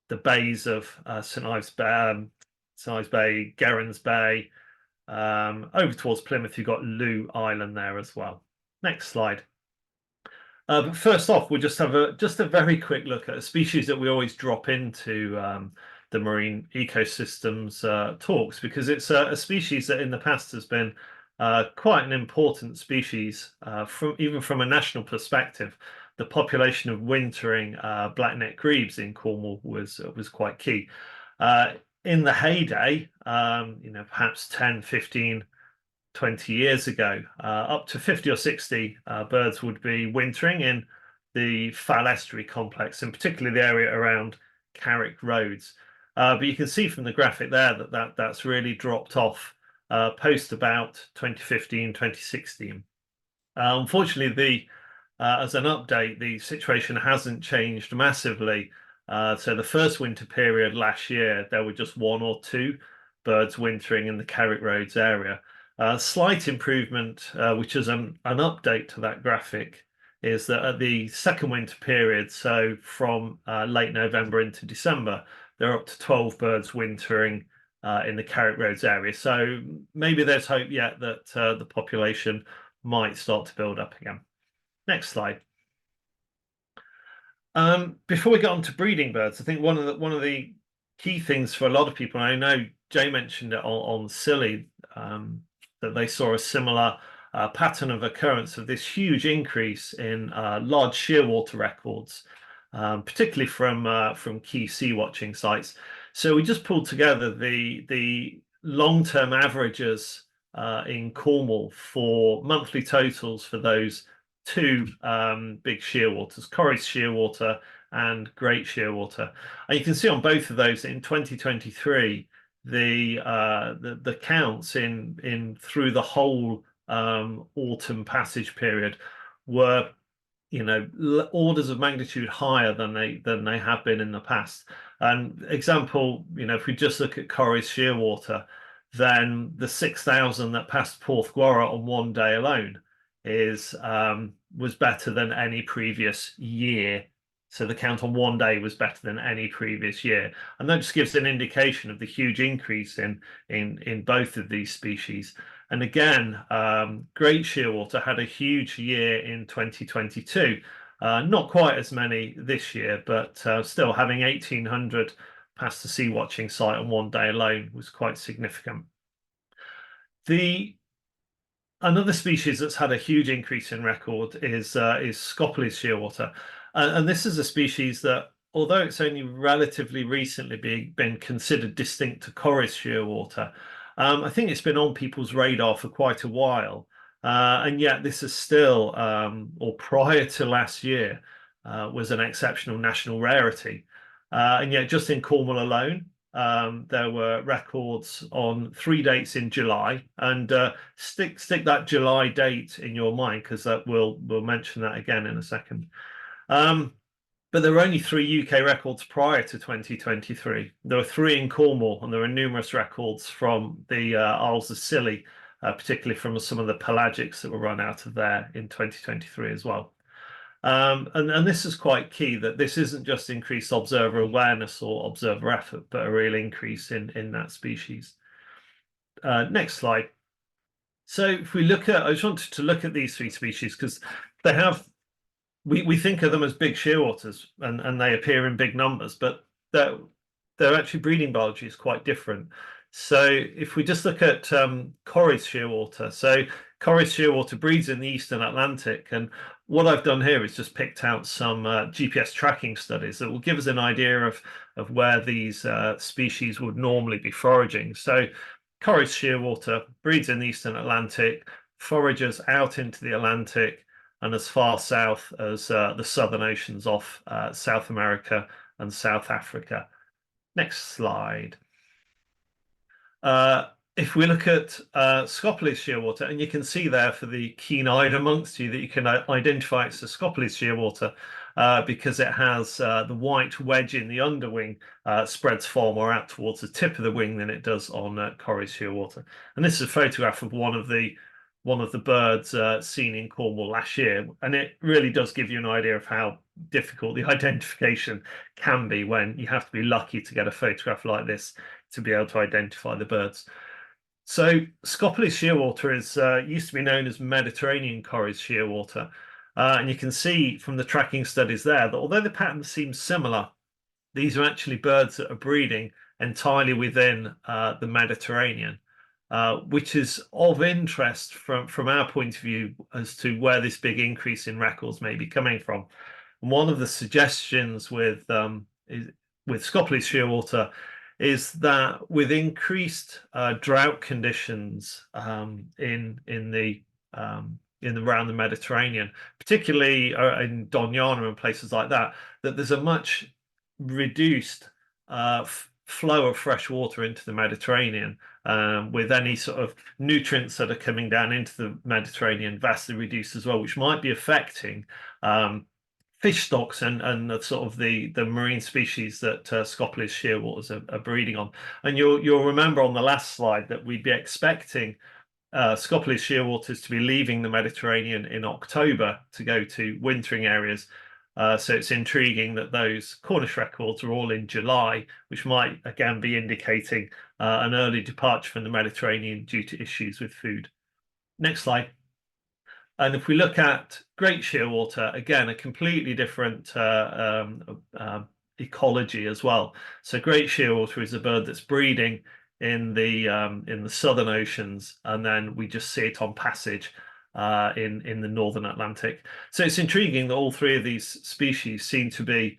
the bays of St Ives Bay, Gerrans Bay. Over towards Plymouth, you've got Loo Island there as well. Next slide. But first off, we'll just have a very quick look at a species that we always drop into the marine ecosystems talks, because it's a species that in the past has been quite an important species even from a national perspective. The population of wintering black-necked grebes in Cornwall was quite key. In the heyday, perhaps 10, 15, 20 years ago, up to 50 or 60 birds would be wintering in the Fal Estuary complex, and particularly the area around Carrick Roads. But you can see from the graphic there that's really dropped off post about 2015, 2016. Unfortunately, as an update, the situation hasn't changed massively. So the first winter period last year, there were just 1 or 2 birds wintering in the Carrick Roads area. Slight improvement, which is an update to that graphic, is that at the second winter period, so from late November into December, there are up to 12 birds wintering in the Carrick Roads area. So maybe there's hope yet that the population might start to build up again. Next slide. Before we get on to breeding birds, I think one of the key things for a lot of people, and I know Jay mentioned it on Scilly, that they saw a similar pattern of occurrence of this huge increase in large shearwater records, particularly from key sea watching sites. So we just pulled together the long-term averages in Cornwall for monthly totals for those 2 big shearwaters, Corrie's shearwater and Great Shearwater. And you can see on both of those in 2023, the counts in through the whole autumn passage period were, orders of magnitude higher than they have been in the past. And example, if we just look at Corrie's shearwater, then the 6,000 that passed Porthgwarra on one day alone was better than any previous year. So the count on one day was better than any previous year, and that just gives an indication of the huge increase in both of these species. And again, Great Shearwater had a huge year in 2022. Not quite as many this year, but still having 1,800 past the sea watching site on one day alone was quite significant. Another species that's had a huge increase in record is Scopely's shearwater, and this is a species that, although it's only relatively recently been considered distinct to Corrie's shearwater, I think it's been on people's radar for quite a while, and yet this is still, or prior to last year, was an exceptional national rarity, and yet just in Cornwall alone, there were records on 3 dates in July, and stick that July date in your mind, because that we'll mention that again in a second. But there were only 3 UK records prior to 2023. There were 3 in Cornwall, and there were numerous records from the Isles of Scilly, particularly from some of the pelagics that were run out of there in 2023 as well. And this is quite key, that this isn't just increased observer awareness or observer effort, but a real increase in that species. Next slide. So if we look at, I just wanted to look at these 3 species because they have, we think of them as big shearwaters, and they appear in big numbers, but their actually breeding biology is quite different. So if we just look at Corrie's shearwater, so Corrie's shearwater breeds in the Eastern Atlantic, and what I've done here is just picked out some GPS tracking studies that will give us an idea of where these species would normally be foraging. So Corrie's shearwater breeds in the Eastern Atlantic, forages out into the Atlantic and as far south as the Southern Oceans off South America and South Africa. Next slide. If we look at Scopolis shearwater, and you can see there for the keen-eyed amongst you that you can identify it's a Scopolis shearwater because it has the white wedge in the underwing spreads far more out towards the tip of the wing than it does on Corrie's shearwater. And this is a photograph of one of the birds seen in Cornwall last year, and it really does give you an idea of how difficult the identification can be when you have to be lucky to get a photograph like this to be able to identify the birds. So Scopolis shearwater is used to be known as Mediterranean Corrie's shearwater, and you can see from the tracking studies there that although the pattern seems similar, these are actually birds that are breeding entirely within the Mediterranean, which is of interest from our point of view as to where this big increase in records may be coming from. And one of the suggestions with Scopolis shearwater is that with increased drought conditions in around the Mediterranean, particularly in Doñana and places like that, that there's a much reduced flow of fresh water into the Mediterranean, with any sort of nutrients that are coming down into the Mediterranean vastly reduced as well, which might be affecting fish stocks and the sort of the marine species that Scopolis shearwaters are breeding on. And you'll remember on the last slide that we'd be expecting Scopolis shearwaters to be leaving the Mediterranean in October to go to wintering areas. So it's intriguing that those Cornish records are all in July, which might again be indicating an early departure from the Mediterranean due to issues with food. Next slide. And if we look at great shearwater, again, a completely different ecology as well. So great shearwater is a bird that's breeding in the southern oceans, and then we just see it on passage in the northern Atlantic. So it's intriguing that all 3 of these species seem to be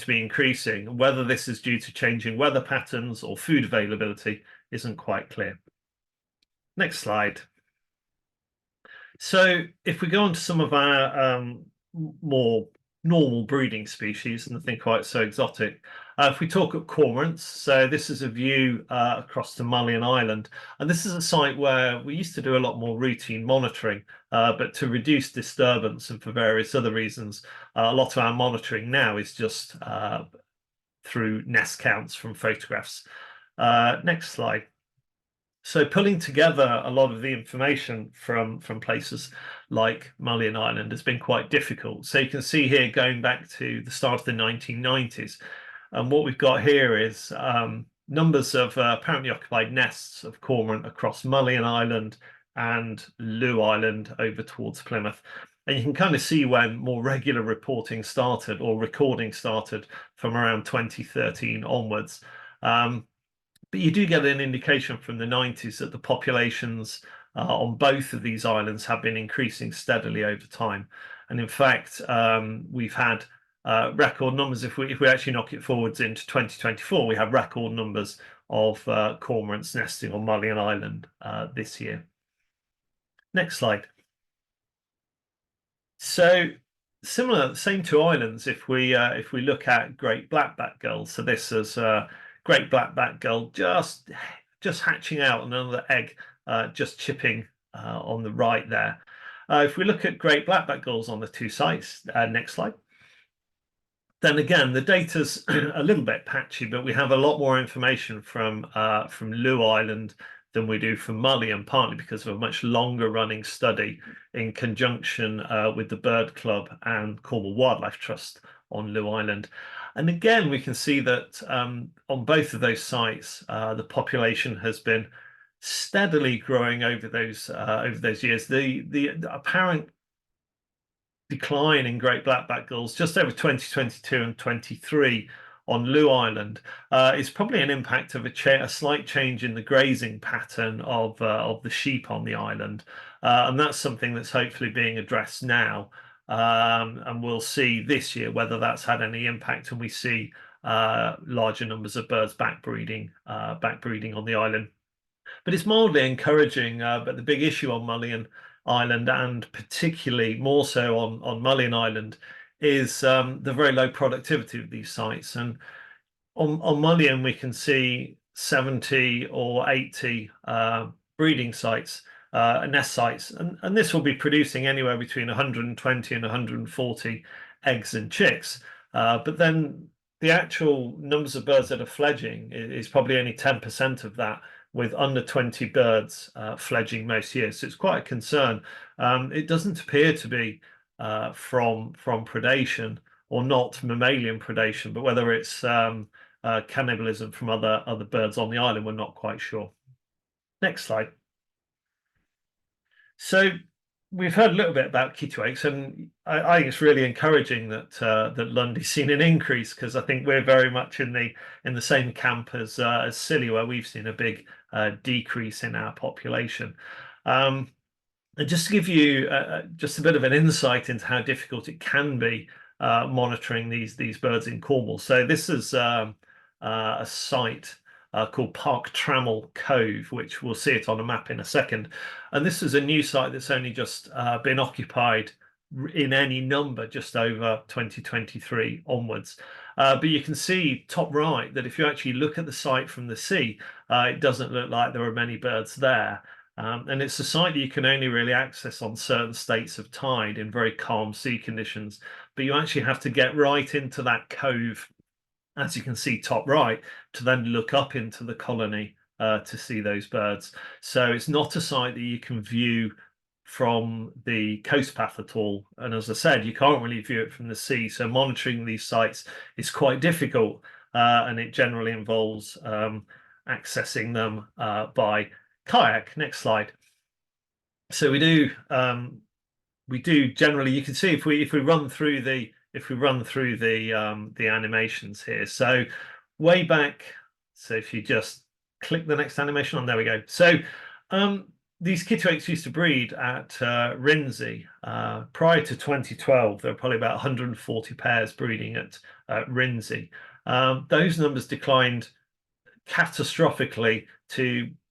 increasing. Whether this is due to changing weather patterns or food availability isn't quite clear. Next slide. So if we go on to some of our more normal breeding species, and nothing quite so exotic, if we talk at cormorants, so this is a view across to Mullion Island, and this is a site where we used to do a lot more routine monitoring, but to reduce disturbance and for various other reasons, a lot of our monitoring now is just through nest counts from photographs. Next slide. So pulling together a lot of the information from places like Mullion Island has been quite difficult. So you can see here going back to the start of the 1990s. And what we've got here is numbers of apparently occupied nests of cormorant across Mullion Island and Lew Island over towards Plymouth. And you can kind of see when more regular reporting started or recording started from around 2013 onwards. But you do get an indication from the 90s that the populations on both of these islands have been increasing steadily over time. And in fact, we've had record numbers. If we actually knock it forwards into 2024, we have record numbers of cormorants nesting on Mullion Island this year. Next slide. So same 2 islands. If we look at great blackback gulls, so this is great black-backed gull just hatching out, another egg just chipping on the right there. If we look at great black-backed gulls on the two sites, next slide. Then again, the data's a little bit patchy, but we have a lot more information from Lew Island than we do from Mullion, partly because of a much longer running study in conjunction with the Bird Club and Cornwall Wildlife Trust on Lew Island. And again, we can see that on both of those sites, the population has been steadily growing over those years. The apparent decline in great black-backed gulls just over 2022 and 23 on Lew Island is probably an impact of a slight change in the grazing pattern of the sheep on the island, and that's something that's hopefully being addressed now, and we'll see this year whether that's had any impact, and we see larger numbers of birds backbreeding on the island. But it's mildly encouraging, but the big issue on Mullion Island, and particularly more so on Mullion Island, is the very low productivity of these sites. And on Mullion, we can see 70 or 80 breeding sites, nest sites, and this will be producing anywhere between 120 and 140 eggs and chicks. But then the actual numbers of birds that are fledging is probably only 10% of that, with under 20 birds fledging most years. So it's quite a concern. It doesn't appear to be from predation, or not mammalian predation, but whether it's cannibalism from other birds on the island, we're not quite sure. Next slide. So we've heard a little bit about kittiwakes, and I think it's really encouraging that Lundy's seen an increase, because I think we're very much in the same camp as Scilly, where we've seen a big decrease in our population. And just to give you just a bit of an insight into how difficult it can be monitoring these birds in Cornwall. So this is a site called Park Trammell Cove, which we'll see it on a map in a second. And this is a new site that's only just been occupied in any number just over 2023 onwards. But you can see top right that if you actually look at the site from the sea, it doesn't look like there are many birds there. And it's a site that you can only really access on certain states of tide in very calm sea conditions. But you actually have to get right into that cove, as you can see top right, to then look up into the colony to see those birds. So it's not a site that you can view from the coast path at all. And as I said, you can't really view it from the sea. So monitoring these sites is quite difficult, and it generally involves accessing them by kayak. Next slide. So we do generally, you can see if we run through the animations here. So way back, so if you just click the next animation on, there we go. So these kittiwakes used to breed at Rinsey. Prior to 2012, there were probably about 140 pairs breeding at Rinsey. Those numbers declined catastrophically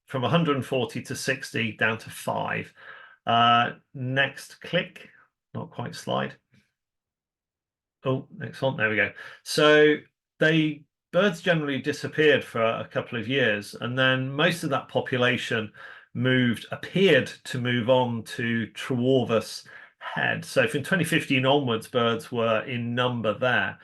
from 140 to 60 down to 5. Next click, not quite slide. Oh, next one, there we go. So birds generally disappeared for a couple of years, and then most of that population appeared to move on to Trewarvus Head. So from 2015 onwards, birds were in number there.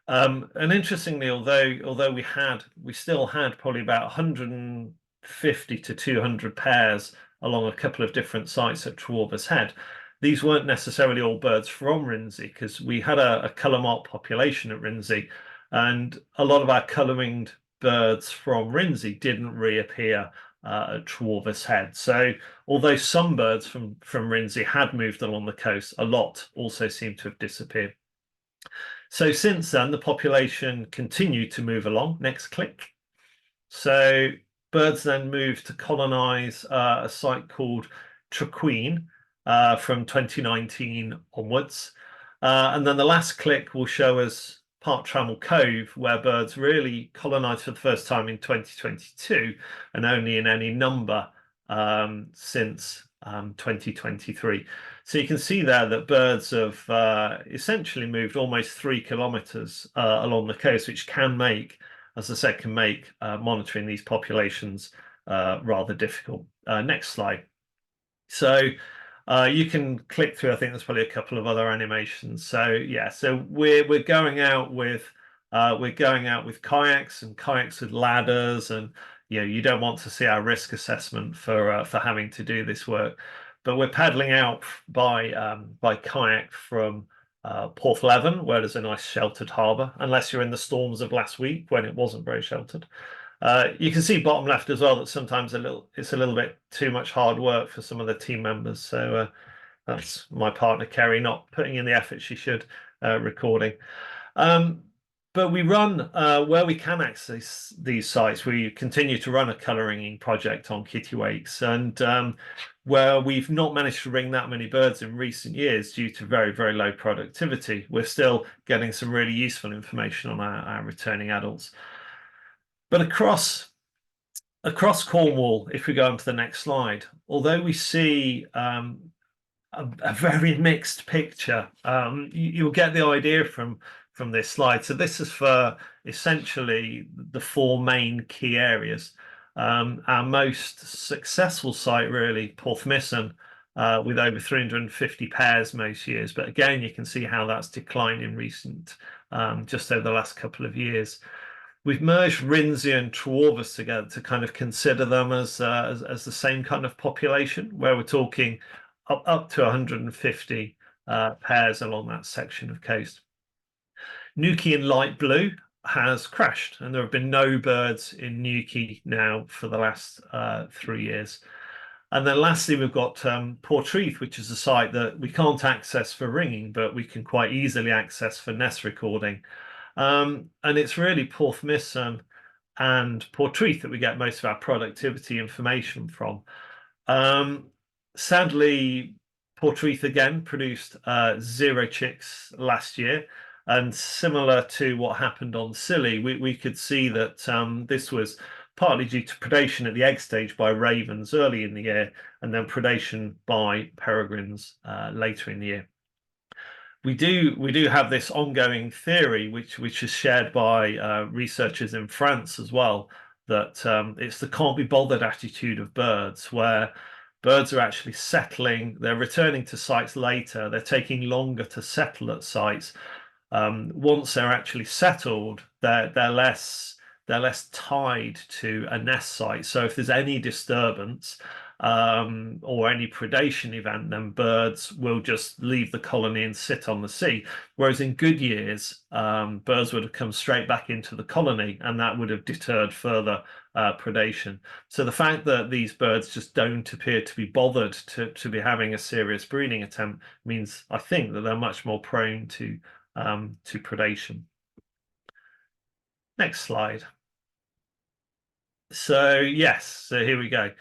And interestingly, although we still had probably about 150 to 200 pairs along a couple of different sites at Trewarvus Head, these weren't necessarily all birds from Rinsey, because we had a colour mark population at Rinsey, and a lot of our colour-winged birds from Rinsey didn't reappear at Trewarvus Head. So although some birds from Rinsey had moved along the coast, a lot also seemed to have disappeared. So since then, the population continued to move along. Next click. So birds then moved to colonise a site called Trequeen from 2019 onwards. And then the last click will show us Park Trammell Cove, where birds really colonised for the first time in 2022, and only in any number since 2023. So you can see there that birds have essentially moved almost 3 kilometres along the coast, which can make as I said, can make monitoring these populations rather difficult. Next slide. So you can click through. I think there's probably a couple of other animations. So yeah, so we're going out with kayaks and kayaks with ladders, and you don't want to see our risk assessment for having to do this work. But we're paddling out by kayak from Porthleven, where there's a nice sheltered harbour, unless you're in the storms of last week when it wasn't very sheltered. You can see bottom left as well that sometimes it's a little bit too much hard work for some of the team members. So that's my partner Kerry not putting in the effort she should recording. But we run where we can access these sites. We continue to run a colouring project on kittiwakes, and where we've not managed to ring that many birds in recent years due to very, very low productivity, we're still getting some really useful information on our returning adults. But across Cornwall, if we go on to the next slide, although we see a very mixed picture, you'll get the idea from this slide. So this is for essentially the four main key areas. Our most successful site, really, Porthmeson, with over 350 pairs most years. But again, you can see how that's declined in recent, just over the last couple of years. We've merged Rinsey and Trewavas together to kind of consider them as the same kind of population, where we're talking up to 150 pairs along that section of coast. Newquay in light blue has crashed, and there have been no birds in Newquay now for the last 3 years. And then lastly, we've got Portreath, which is a site that we can't access for ringing, but we can quite easily access for nest recording. And it's really Porthmeson and Portreath that we get most of our productivity information from. Sadly, Portreath again produced 0 chicks last year, and similar to what happened on Scilly, we could see that this was partly due to predation at the egg stage by ravens early in the year, and then predation by peregrines later in the year. We do have this ongoing theory, which is shared by researchers in France as well, that it's the can't be bothered attitude of birds, where birds are actually settling, they're returning to sites later, they're taking longer to settle at sites. Once they're actually settled, they're less tied to a nest site. So if there's any disturbance or any predation event, then birds will just leave the colony and sit on the sea. Whereas in good years, birds would have come straight back into the colony, and that would have deterred further predation. So the fact that these birds just don't appear to be bothered to be having a serious breeding attempt means, I think, that they're much more prone to predation. Next slide. So yes, so here we go.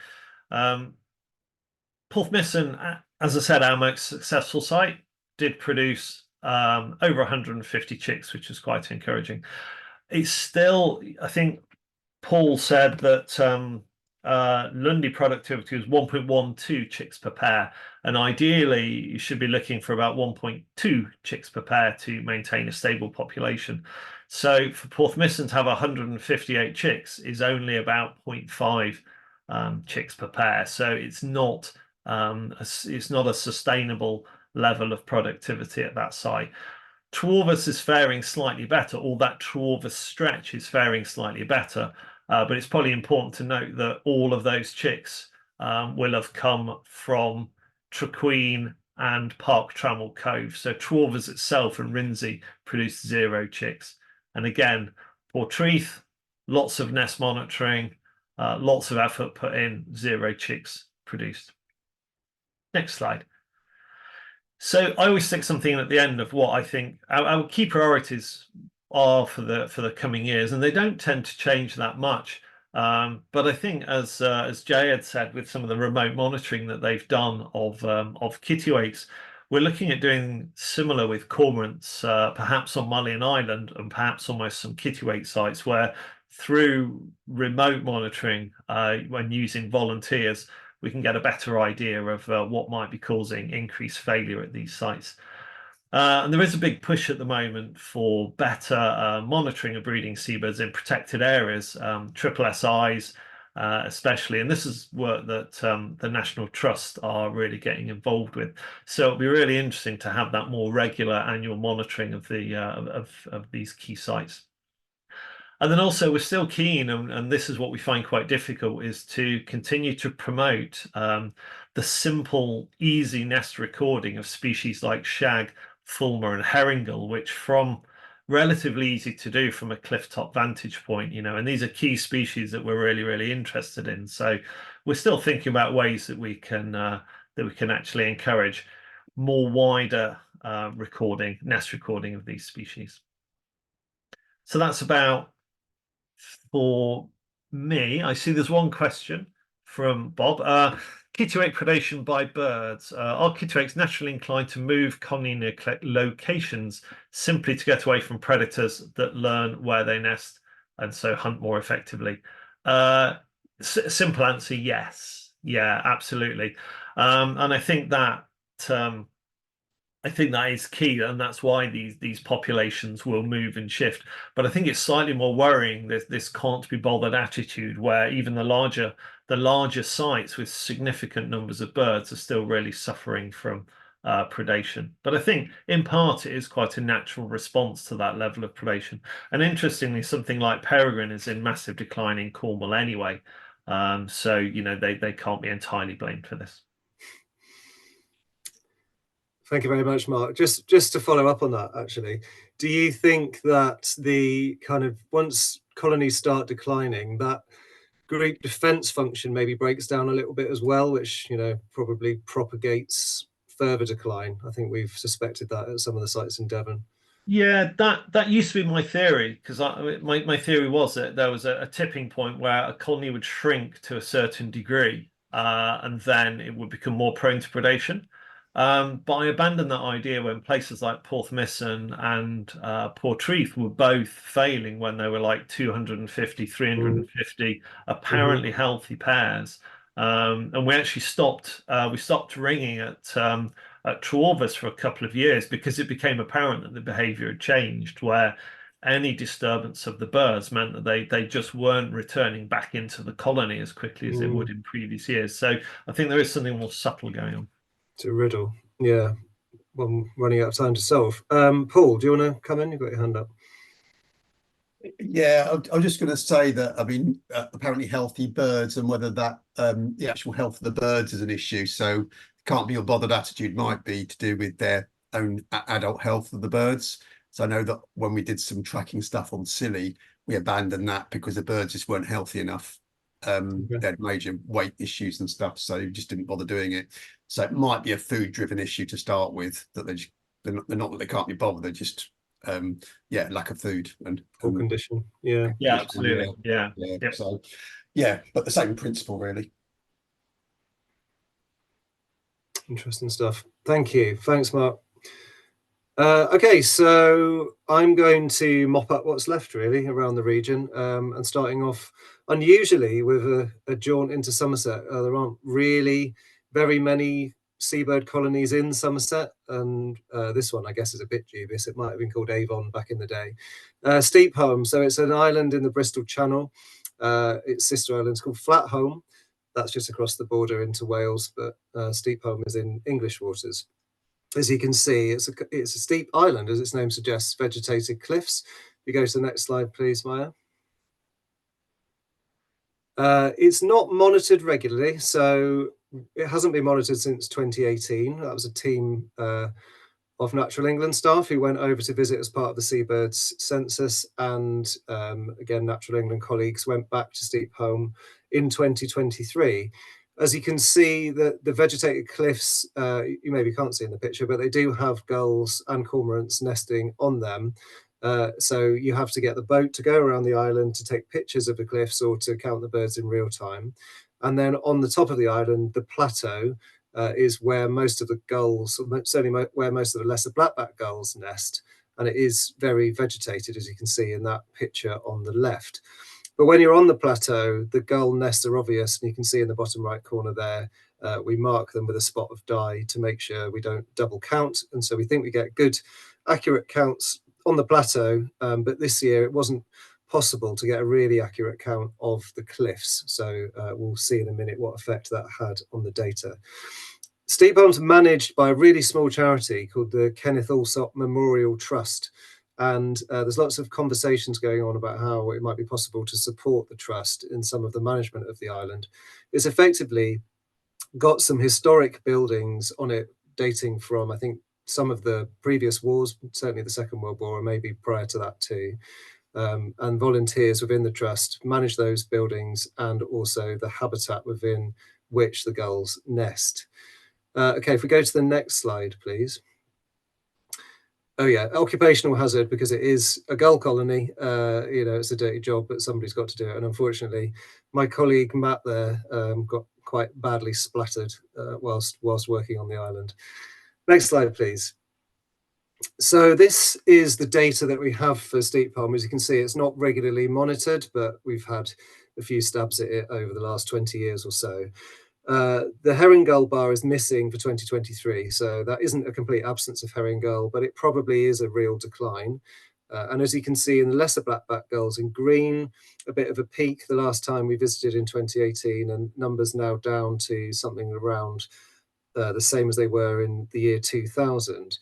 Porthmeson, as I said, our most successful site, did produce over 150 chicks, which is quite encouraging. It's still, I think Paul said that Lundy productivity was 1.12 chicks per pair, and ideally you should be looking for about 1.2 chicks per pair to maintain a stable population. So for Porthmeson to have 158 chicks is only about 0.5 chicks per pair. So it's not a sustainable level of productivity at that site. Trewavas is faring slightly better, or that Trewavas stretch is faring slightly better, but it's probably important to note that all of those chicks will have come from Trequeen and Park Trammell Cove. So Trewavas itself and Rinsey produced 0 chicks. And again, Portreath, lots of nest monitoring, lots of effort put in, 0 chicks produced. Next slide. So I always stick something at the end of what I think our key priorities are for the coming years, and they don't tend to change that much. But I think, as Jay had said, with some of the remote monitoring that they've done of kittiwakes, we're looking at doing similar with cormorants, perhaps on Mullion Island and perhaps almost some kittiwake sites, where through remote monitoring, when using volunteers, we can get a better idea of what might be causing increased failure at these sites. And there is a big push at the moment for better monitoring of breeding seabirds in protected areas, triple SIs especially. And this is work that the National Trust are really getting involved with. So it'll be really interesting to have that more regular annual monitoring of the of these key sites. And then also we're still keen, and this is what we find quite difficult, is to continue to promote the simple, easy nest recording of species like shag, fulmar and herringull, which from relatively easy to do from a cliff top vantage point, and these are key species that we're really, really interested in. So we're still thinking about ways that we can actually encourage more wider nest recording of these species. So that's about for me. I see there's one question from Bob. Kittiwake predation by birds. Are kittiwakes naturally inclined to move colony locations simply to get away from predators that learn where they nest and so hunt more effectively? Simple answer, yes. Yeah, absolutely. And I think that is key, and that's why these populations will move and shift. But I think it's slightly more worrying, this can't be bothered attitude, where even the larger sites with significant numbers of birds are still really suffering from predation. But I think in part it is quite a natural response to that level of predation. And interestingly, something like peregrine is in massive decline in Cornwall anyway. So they can't be entirely blamed for this. Thank you very much, Mark. Just to follow up on that, actually, do you think that the kind of once colonies start declining, that group defense function maybe breaks down a little bit as well, which probably propagates further decline? I think we've suspected that at some of the sites in Devon. Yeah, that used to be my theory, because my theory was that there was a tipping point where a colony would shrink to a certain degree, and then it would become more prone to predation. But I abandoned that idea when places like Porthmeson and Portreath were both failing when they were like 250, 350 apparently healthy pairs. And we actually stopped ringing at Trorvis for a couple of years because it became apparent that the behavior had changed, where any disturbance of the birds meant that they just weren't returning back into the colony as quickly as they would in previous years. So I think there is something more subtle going on. It's a riddle. Yeah. Well, I'm running out of time to solve. Paul, do you want to come in? You've got your hand up. Yeah, I was just going to say that, I mean, apparently healthy birds, and whether that the actual health of the birds is an issue. So can't be your bothered attitude might be to do with their own adult health of the birds. So I know that when we did some tracking stuff on Scilly, we abandoned that because the birds just weren't healthy enough. They had major weight issues and stuff, so we just didn't bother doing it. So it might be a food-driven issue to start with, that they're not that they can't be bothered, they're just lack of food and Poor condition. Yeah. Yeah, absolutely. Yeah. Yep. So but the same principle really. Interesting stuff. Thank you. Thanks, Mark. Okay, so I'm going to mop up what's left really around the region, and starting off unusually with a jaunt into Somerset. There aren't really very many seabird colonies in Somerset, and this one I guess is a bit dubious. It might have been called Avon back in the day. Steepholm, so it's an island in the Bristol Channel. Its sister island is called Flatholm. That's just across the border into Wales, but Steepholm is in English waters. As you can see, it's a steep island, as its name suggests, vegetated cliffs. If you go to the next slide, please, Maya. It's not monitored regularly, so it hasn't been monitored since 2018. That was a team of Natural England staff who went over to visit as part of the seabirds census, and again, Natural England colleagues went back to Steepholm in 2023. As you can see, the vegetated cliffs, you maybe can't see in the picture, but they do have gulls and cormorants nesting on them. So you have to get the boat to go around the island to take pictures of the cliffs or to count the birds in real time. And then on the top of the island, the plateau is where most of the gulls, certainly where most of the lesser blackback gulls nest. And it is very vegetated, as you can see in that picture on the left. But when you're on the plateau, the gull nests are obvious, and you can see in the bottom right corner there, we mark them with a spot of dye to make sure we don't double count. And so we think we get good, accurate counts on the plateau, but this year it wasn't possible to get a really accurate count of the cliffs. So we'll see in a minute what effect that had on the data. Steepholm's managed by a really small charity called the Kenneth Allsop Memorial Trust. And there's lots of conversations going on about how it might be possible to support the trust in some of the management of the island. It's effectively got some historic buildings on it dating from, I think, some of the previous wars, certainly the Second World War, or maybe prior to that too. And volunteers within the trust manage those buildings and also the habitat within which the gulls nest. Okay, if we go to the next slide, please. Oh yeah, occupational hazard, because it is a gull colony. It's a dirty job, but somebody's got to do it. And unfortunately, my colleague Matt there got quite badly splattered whilst working on the island. Next slide, please. So this is the data that we have for Steepholm. As you can see, it's not regularly monitored, but we've had a few stabs at it over the last 20 years or so. The herring gull bar is missing for 2023, so that isn't a complete absence of herring gull, but it probably is a real decline. And as you can see in the lesser blackback gulls in green, a bit of a peak the last time we visited in 2018, and numbers now down to something around the same as they were in the year 2000.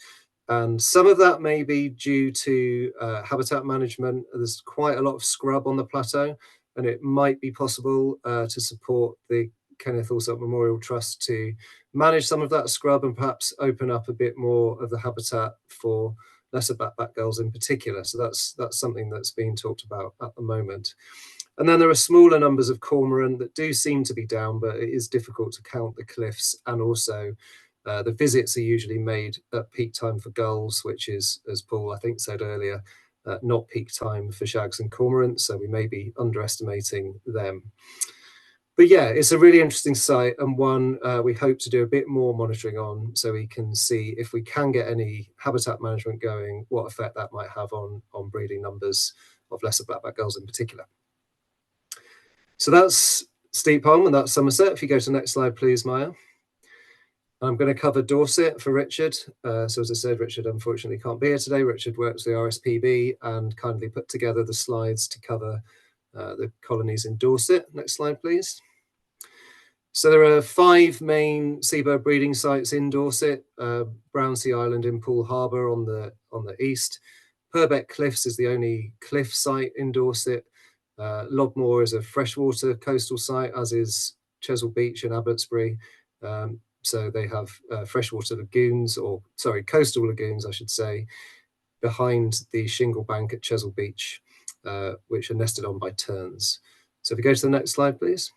And some of that may be due to habitat management. There's quite a lot of scrub on the plateau, and it might be possible to support the Kenneth Allsop Memorial Trust to manage some of that scrub and perhaps open up a bit more of the habitat for lesser blackback gulls in particular. So that's something that's being talked about at the moment. And then there are smaller numbers of cormorant that do seem to be down, but it is difficult to count the cliffs. And also the visits are usually made at peak time for gulls, which is, as Paul I think said earlier, not peak time for shags and cormorant. So we may be underestimating them. But yeah, it's a really interesting site, and one we hope to do a bit more monitoring on, so we can see if we can get any habitat management going, what effect that might have on breeding numbers of lesser blackback gulls in particular. So that's Steepholm and that's Somerset. If you go to the next slide, please, Maya. I'm going to cover Dorset for Richard. So as I said, Richard unfortunately can't be here today. Richard works for the RSPB and kindly put together the slides to cover the colonies in Dorset. Next slide, please. So there are 5 main seabird breeding sites in Dorset. Brownsea Island in Poole Harbour on the east. Purbeck Cliffs is the only cliff site in Dorset. Logmore is a freshwater coastal site, as is Chesil Beach and Abbotsbury. So they have freshwater lagoons, or sorry, coastal lagoons, I should say, behind the shingle bank at Chesil Beach, which are nested on by terns. So if we go to the next slide, please.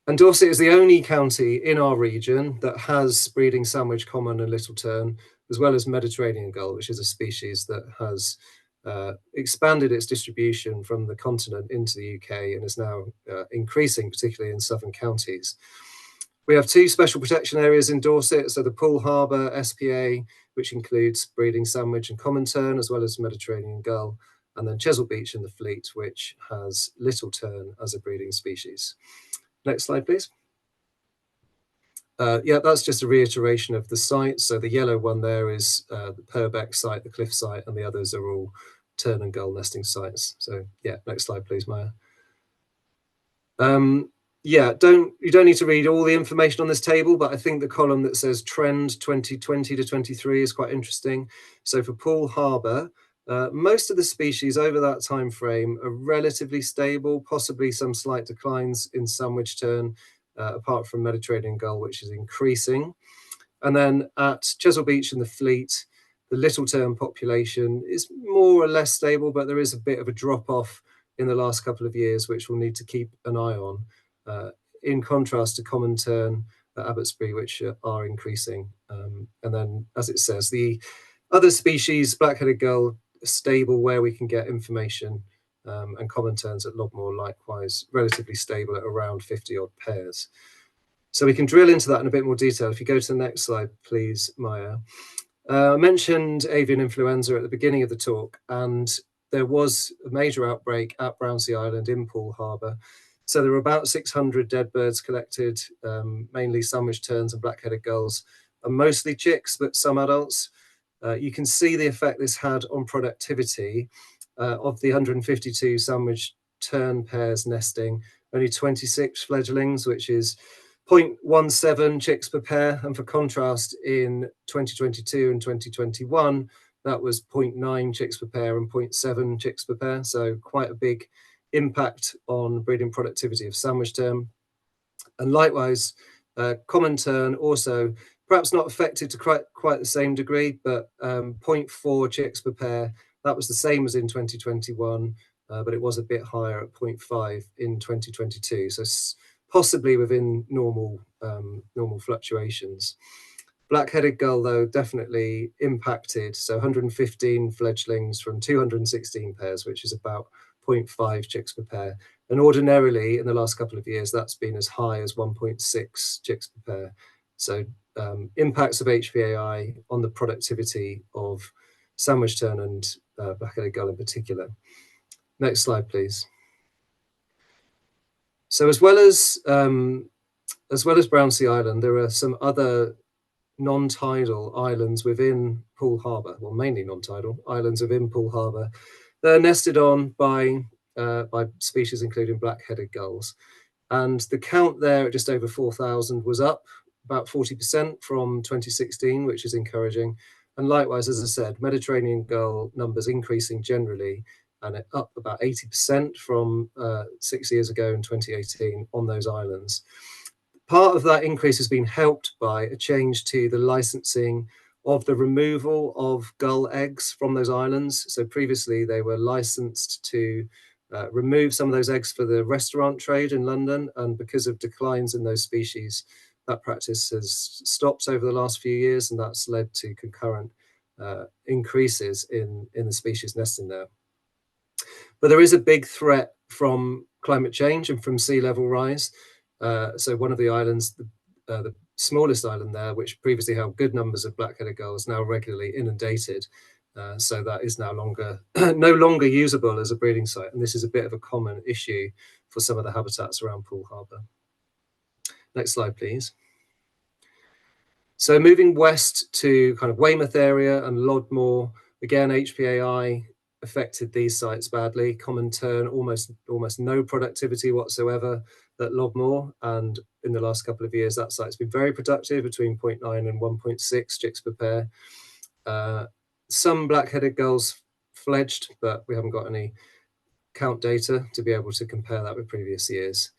And Dorset is the only county in our region that has breeding sandwich common and little tern, as well as Mediterranean gull, which is a species that has expanded its distribution from the continent into the UK and is now increasing, particularly in southern counties. We have 2 special protection areas in Dorset, so the Poole Harbour SPA, which includes breeding sandwich and common tern, as well as Mediterranean gull, and then Chesil Beach in the Fleet, which has little tern as a breeding species. Next slide, please. Yeah, that's just a reiteration of the site. So the yellow one there is the Purbeck site, the cliff site, and the others are all tern and gull nesting sites. So yeah, next slide, please, Maya. Yeah, you don't need to read all the information on this table, but I think the column that says trend 2020 to 23 is quite interesting. So for Poole Harbour, most of the species over that time frame are relatively stable, possibly some slight declines in sandwich tern, apart from Mediterranean gull, which is increasing. And then at Chesil Beach in the Fleet, the little tern population is more or less stable, but there is a bit of a drop-off in the last couple of years, which we'll need to keep an eye on, in contrast to common tern at Abbotsbury, which are increasing. And then, as it says, the other species, black-headed gull, stable where we can get information, and common terns at Logmore likewise relatively stable at around 50 odd pairs. So we can drill into that in a bit more detail. If you go to the next slide, please, Maya. I mentioned avian influenza at the beginning of the talk, and there was a major outbreak at Brownsea Island in Poole Harbour. So there were about 600 dead birds collected, mainly sandwich terns and black-headed gulls, and mostly chicks, but some adults. You can see the effect this had on productivity. Of the 152 sandwich tern pairs nesting, only 26 fledglings, which is 0.17 chicks per pair. And for contrast, in 2022 and 2021, that was 0.9 chicks per pair and 0.7 chicks per pair. So quite a big impact on breeding productivity of sandwich tern. And likewise, common tern also, perhaps not affected to quite the same degree, but 0.4 chicks per pair. That was the same as in 2021, but it was a bit higher at 0.5 in 2022. So possibly within normal fluctuations. Black-headed gull, though, definitely impacted. So 115 fledglings from 216 pairs, which is about 0.5 chicks per pair. And ordinarily, in the last couple of years, that's been as high as 1.6 chicks per pair. So impacts of HPAI on the productivity of sandwich tern and black-headed gull in particular. Next slide, please. So as well as Brownsea Island, there are some other non-tidal islands within Poole Harbour, well, mainly non-tidal islands within Poole Harbour. They're nested on by species including black-headed gulls. And the count there at just over 4,000 was up about 40% from 2016, which is encouraging. And likewise, as I said, Mediterranean gull numbers increasing generally, and up about 80% from 6 years ago in 2018 on those islands. Part of that increase has been helped by a change to the licensing of the removal of gull eggs from those islands. So previously they were licensed to remove some of those eggs for the restaurant trade in London, and because of declines in those species, that practice has stopped over the last few years, and that's led to concurrent increases in the species nesting there. But there is a big threat from climate change and from sea level rise. So one of the islands, the smallest island there, which previously held good numbers of black-headed gulls, now regularly inundated. So that is no longer usable as a breeding site. And this is a bit of a common issue for some of the habitats around Poole Harbour. Next slide, please. So moving west to kind of Weymouth area and Lodmore, again, HPAI affected these sites badly. Common tern, almost no productivity whatsoever at Lodmore, and in the last couple of years that site's been very productive, between 0.9 and 1.6 chicks per pair. Some black-headed gulls fledged, but we haven't got any count data to be able to compare that with previous years.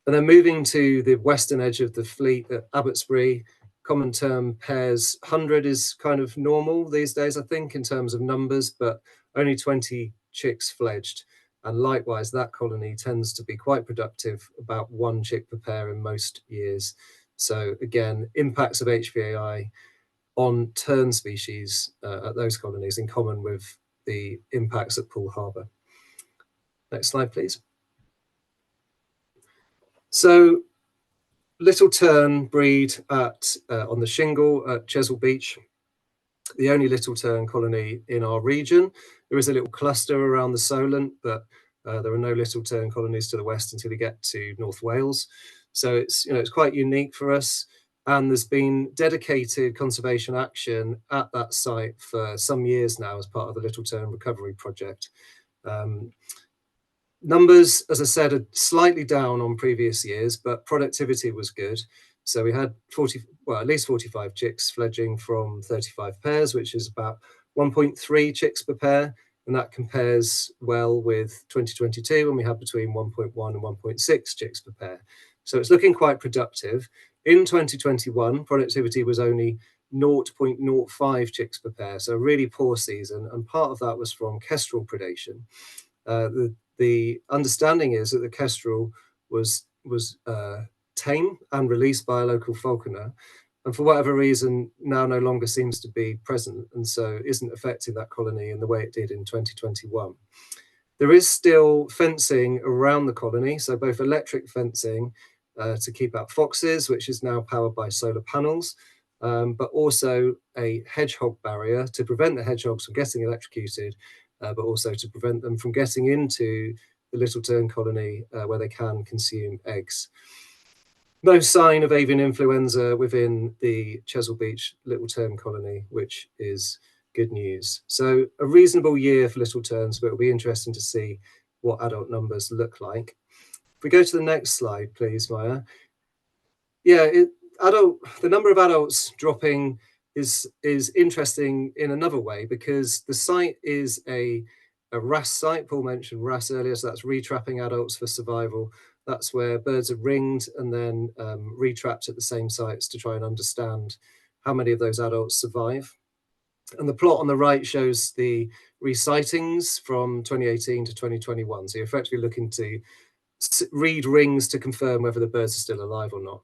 And then moving to the western edge of the fleet at Abbotsbury, common tern pairs 100 is kind of normal these days, I think, in terms of numbers, but only 20 chicks fledged. And likewise, that colony tends to be quite productive, about 1 chick per pair in most years. So again, impacts of HPAI on tern species at those colonies in common with the impacts at Poole Harbour. Next slide, please. So little tern breed on the shingle at Chesil Beach, the only little tern colony in our region. There is a little cluster around the Solent, but there are no little tern colonies to the west until you get to North Wales. So it's quite unique for us. And there's been dedicated conservation action at that site for some years now as part of the Little Tern Recovery Project. Numbers, as I said, are slightly down on previous years, but productivity was good. So we had at least 45 chicks fledging from 35 pairs, which is about 1.3 chicks per pair. And that compares well with 2022, when we had between 1.1 and 1.6 chicks per pair. So it's looking quite productive. In 2021, productivity was only 0.05 chicks per pair, so a really poor season. And part of that was from kestrel predation. The understanding is that the kestrel was tame and released by a local falconer, and for whatever reason now no longer seems to be present, and so isn't affecting that colony in the way it did in 2021. There is still fencing around the colony, so both electric fencing to keep out foxes, which is now powered by solar panels, but also a hedgehog barrier to prevent the hedgehogs from getting electrocuted, but also to prevent them from getting into the little tern colony where they can consume eggs. No sign of avian influenza within the Chesil Beach little tern colony, which is good news. So a reasonable year for little terns, but it'll be interesting to see what adult numbers look like. If we go to the next slide, please, Maya. Yeah, the number of adults dropping is interesting in another way, because the site is a RAS site. Paul mentioned RAS earlier, so that's retrapping adults for survival. That's where birds are ringed and then retrapped at the same sites to try and understand how many of those adults survive. And the plot on the right shows the resightings from 2018 to 2021. So you're effectively looking to read rings to confirm whether the birds are still alive or not.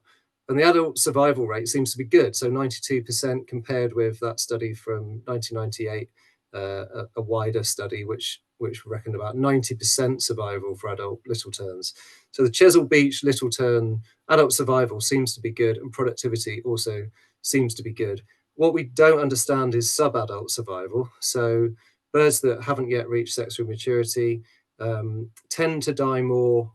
And the adult survival rate seems to be good. So 92% compared with that study from 1998, a wider study, which reckoned about 90% survival for adult little terns. So the Chesil Beach little tern adult survival seems to be good, and productivity also seems to be good. What we don't understand is sub-adult survival. So birds that haven't yet reached sexual maturity tend to die more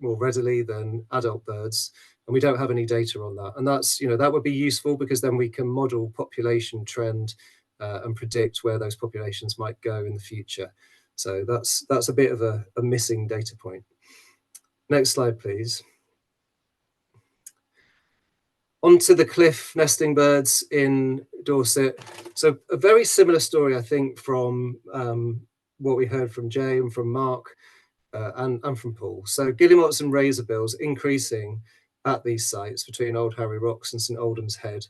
readily than adult birds, and we don't have any data on that. And that's, that would be useful, because then we can model population trend and predict where those populations might go in the future. So that's a bit of a missing data point. Next slide, please. Onto the cliff nesting birds in Dorset. So a very similar story, I think, from what we heard from Jay and from Mark and from Paul. So guillemots and razorbills increasing at these sites between Old Harry Rocks and St Aldham's Head,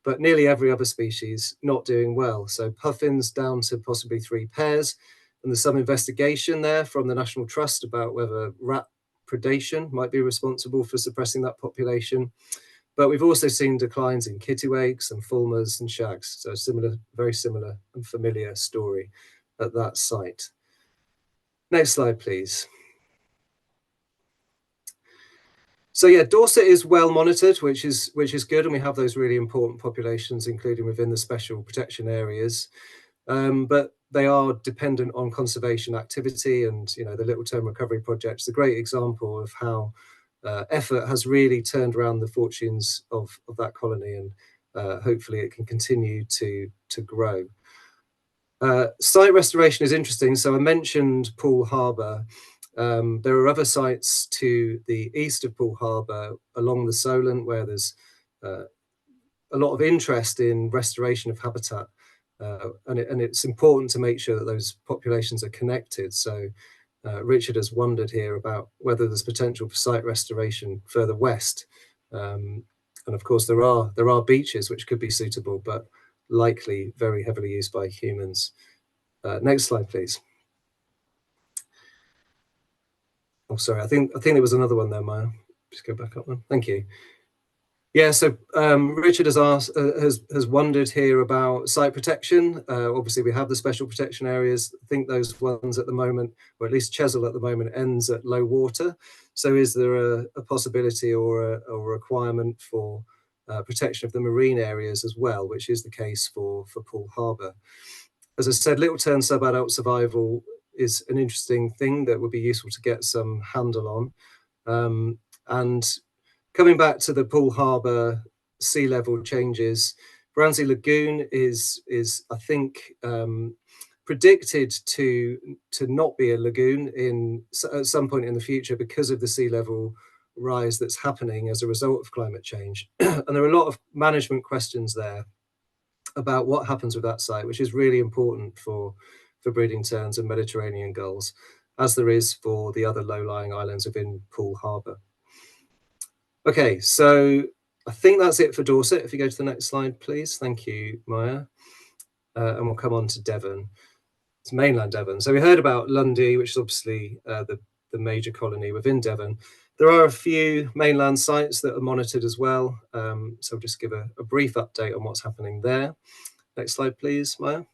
but nearly every other species not doing well. So puffins down to possibly 3 pairs, and there's some investigation there from the National Trust about whether rat predation might be responsible for suppressing that population. But we've also seen declines in kittiwakes and fulmars and shags. So very similar and familiar story at that site. Next slide, please. So yeah, Dorset is well monitored, which is good, and we have those really important populations, including within the special protection areas. But they are dependent on conservation activity, and the Little Tern Recovery Project is a great example of how effort has really turned around the fortunes of that colony, and hopefully it can continue to grow. Site restoration is interesting. So I mentioned Poole Harbour. There are other sites to the east of Poole Harbour along the Solent where there's a lot of interest in restoration of habitat, and it's important to make sure that those populations are connected. So Richard has wondered here about whether there's potential for site restoration further west, and of course there are beaches which could be suitable, but likely very heavily used by humans. Next slide, please. Oh, sorry, I think there was another one there, Maya. Just go back up one. Thank you. Yeah, so Richard has wondered here about site protection. Obviously, we have the special protection areas. I think those ones at the moment, or at least Chesil at the moment, ends at low water. So is there a possibility or a requirement for protection of the marine areas as well, which is the case for Poole Harbour? As I said, little tern sub-adult survival is an interesting thing that would be useful to get some handle on. And coming back to the Poole Harbour sea level changes, Brownsea Lagoon is I think predicted to not be a lagoon at some point in the future because of the sea level rise that's happening as a result of climate change. And there are a lot of management questions there about what happens with that site, which is really important for breeding terns and Mediterranean gulls, as there is for the other low-lying islands within Poole Harbour. Okay, so I think that's it for Dorset. If you go to the next slide, please. Thank you, Maya. And we'll come on to Devon. It's mainland Devon. So we heard about Lundy, which is obviously the major colony within Devon. There are a few mainland sites that are monitored as well. So I'll just give a brief update on what's happening there. Next slide, please, Maya.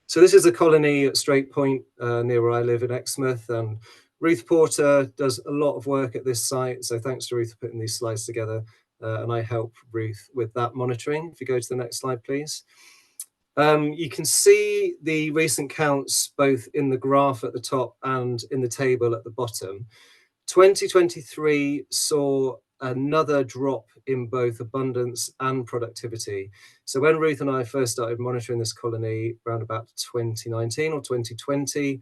So this is a colony at Strait Point near where I live in Exmouth, and Ruth Porter does a lot of work at this site. So thanks to Ruth for putting these slides together, and I help Ruth with that monitoring. If you go to the next slide, please. You can see the recent counts both in the graph at the top and in the table at the bottom. 2023 saw another drop in both abundance and productivity. So when Ruth and I first started monitoring this colony around about 2019 or 2020,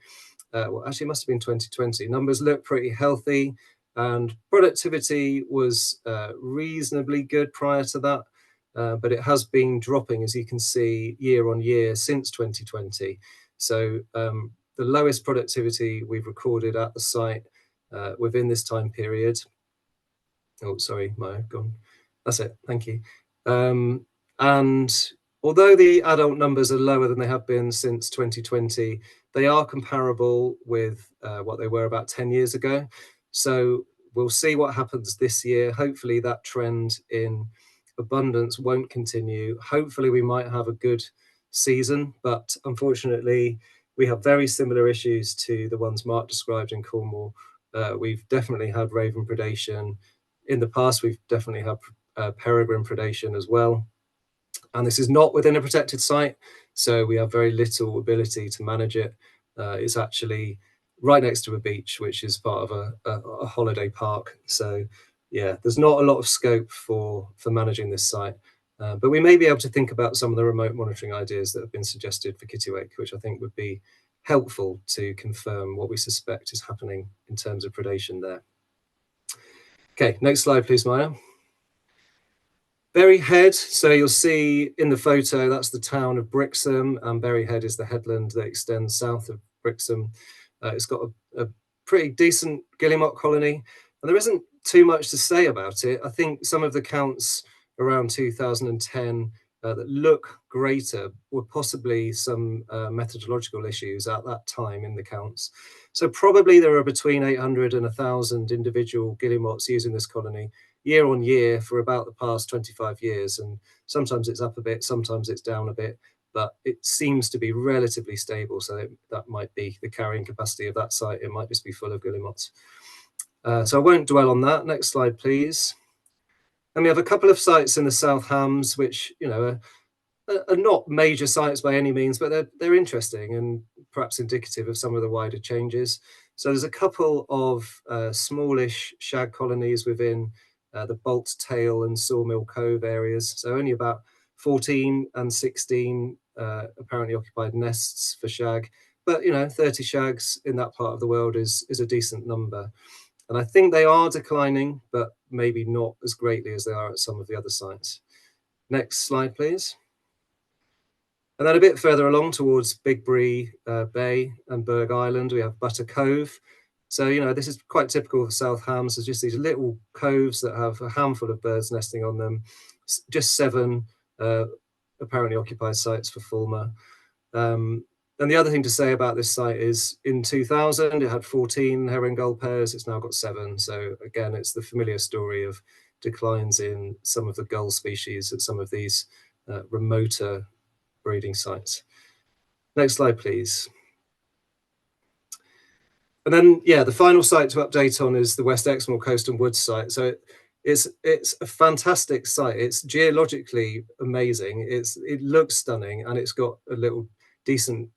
well, actually it must have been 2020, numbers looked pretty healthy and productivity was reasonably good prior to that. But it has been dropping, as you can see, year on year since 2020. So the lowest productivity we've recorded at the site within this time period. Oh, sorry, Maya, gone. That's it, thank you. And although the adult numbers are lower than they have been since 2020, they are comparable with what they were about 10 years ago. So we'll see what happens this year. Hopefully that trend in abundance won't continue. Hopefully we might have a good season, but unfortunately we have very similar issues to the ones Mark described in Cornwall. We've definitely had raven predation. In the past, we've definitely had peregrine predation as well. And this is not within a protected site, so we have very little ability to manage it. It's actually right next to a beach, which is part of a holiday park. So yeah, there's not a lot of scope for managing this site. But we may be able to think about some of the remote monitoring ideas that have been suggested for Kittiwake, which I think would be helpful to confirm what we suspect is happening in terms of predation there. Okay, next slide, please, Maya. Berry Head, so you'll see in the photo, that's the town of Brixham, and Berry Head is the headland that extends south of Brixham. It's got a pretty decent guillemot colony, and there isn't too much to say about it. I think some of the counts around 2010 that look greater were possibly some methodological issues at that time in the counts. So probably there are between 800 and 1,000 individual guillemots using this colony year on year for about the past 25 years. And sometimes it's up a bit, sometimes it's down a bit, but it seems to be relatively stable. So that might be the carrying capacity of that site. It might just be full of guillemots. So I won't dwell on that. Next slide, please. And we have a couple of sites in the South Hams, which, you know, are not major sites by any means, but they're interesting and perhaps indicative of some of the wider changes. So there's a couple of smallish shag colonies within the Bolt Tail and Sawmill Cove areas. So only about 14 and 16 apparently occupied nests for shag. But, you know, 30 shags in that part of the world is a decent number. And I think they are declining, but maybe not as greatly as they are at some of the other sites. Next slide, please. And then a bit further along towards Bigbury Bay and Berg Island, we have Butter Cove. So, you know, this is quite typical of South Hams. There's just these little coves that have a handful of birds nesting on them. Just 7 apparently occupied sites for Fulmar. And the other thing to say about this site is in 2000, it had 14 herring gull pairs. It's now got 7. So again, it's the familiar story of declines in some of the gull species at some of these remoter breeding sites. Next slide, please. And then, yeah, the final site to update on is the West Exmoor Coast and Woods site. So it's a fantastic site. It's geologically amazing. It looks stunning, and it's got a little decent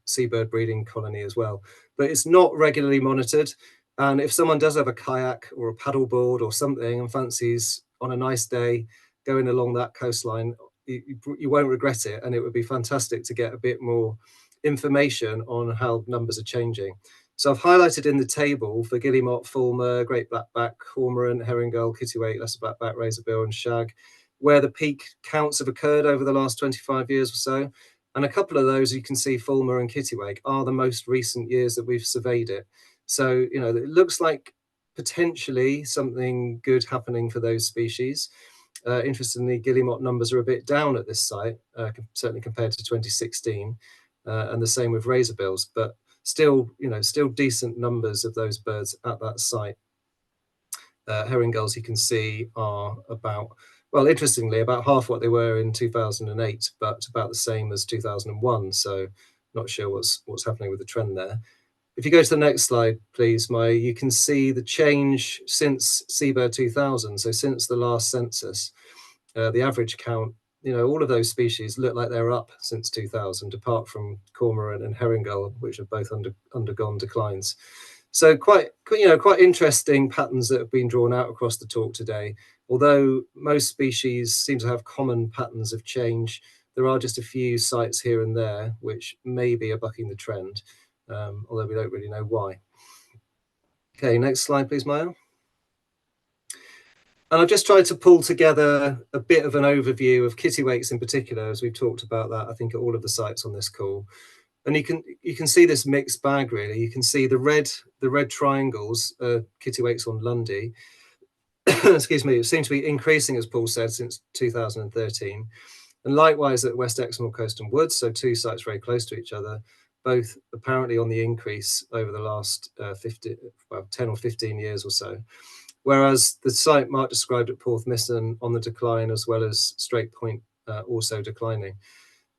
seabird breeding colony as well. But it's not regularly monitored. And if someone does have a kayak or a paddleboard or something and fancies on a nice day going along that coastline, you won't regret it, and it would be fantastic to get a bit more information on how numbers are changing. So I've highlighted in the table for guillemot, fulmar, great blackback, cormorant, herring gull, kittiwake, lesser blackback, razorbill and shag, where the peak counts have occurred over the last 25 years or so. And a couple of those, you can see fulmar and kittiwake are the most recent years that we've surveyed it. So, you know, it looks like potentially something good happening for those species. Interestingly, guillemot numbers are a bit down at this site, certainly compared to 2016, and the same with razorbills, but still, you know, still decent numbers of those birds at that site. Herring gulls, you can see, are about, well, interestingly, about half what they were in 2008, but about the same as 2001. So not sure what's happening with the trend there. If you go to the next slide, please, Maya, you can see the change since Seabird 2000. So since the last census, the average count all of those species look like they're up since 2000, apart from cormorant and herring gull, which have both undergone declines. So quite interesting patterns that have been drawn out across the talk today. Although most species seem to have common patterns of change, there are just a few sites here and there which maybe are bucking the trend, although we don't really know why. Okay, next slide, please, Maya. And I've just tried to pull together a bit of an overview of kittiwakes in particular, as we've talked about that, I think, at all of the sites on this call. And you can see this mixed bag, really. You can see the red triangles, kittiwakes on Lundy. Excuse me, it seems to be increasing, as Paul said, since 2013. And likewise at West Exmoor Coast and Woods, so two sites very close to each other, both apparently on the increase over the last 10 or 15 years or so. Whereas the site Mark described at Porthmiston on the decline, as well as Strait Point also declining.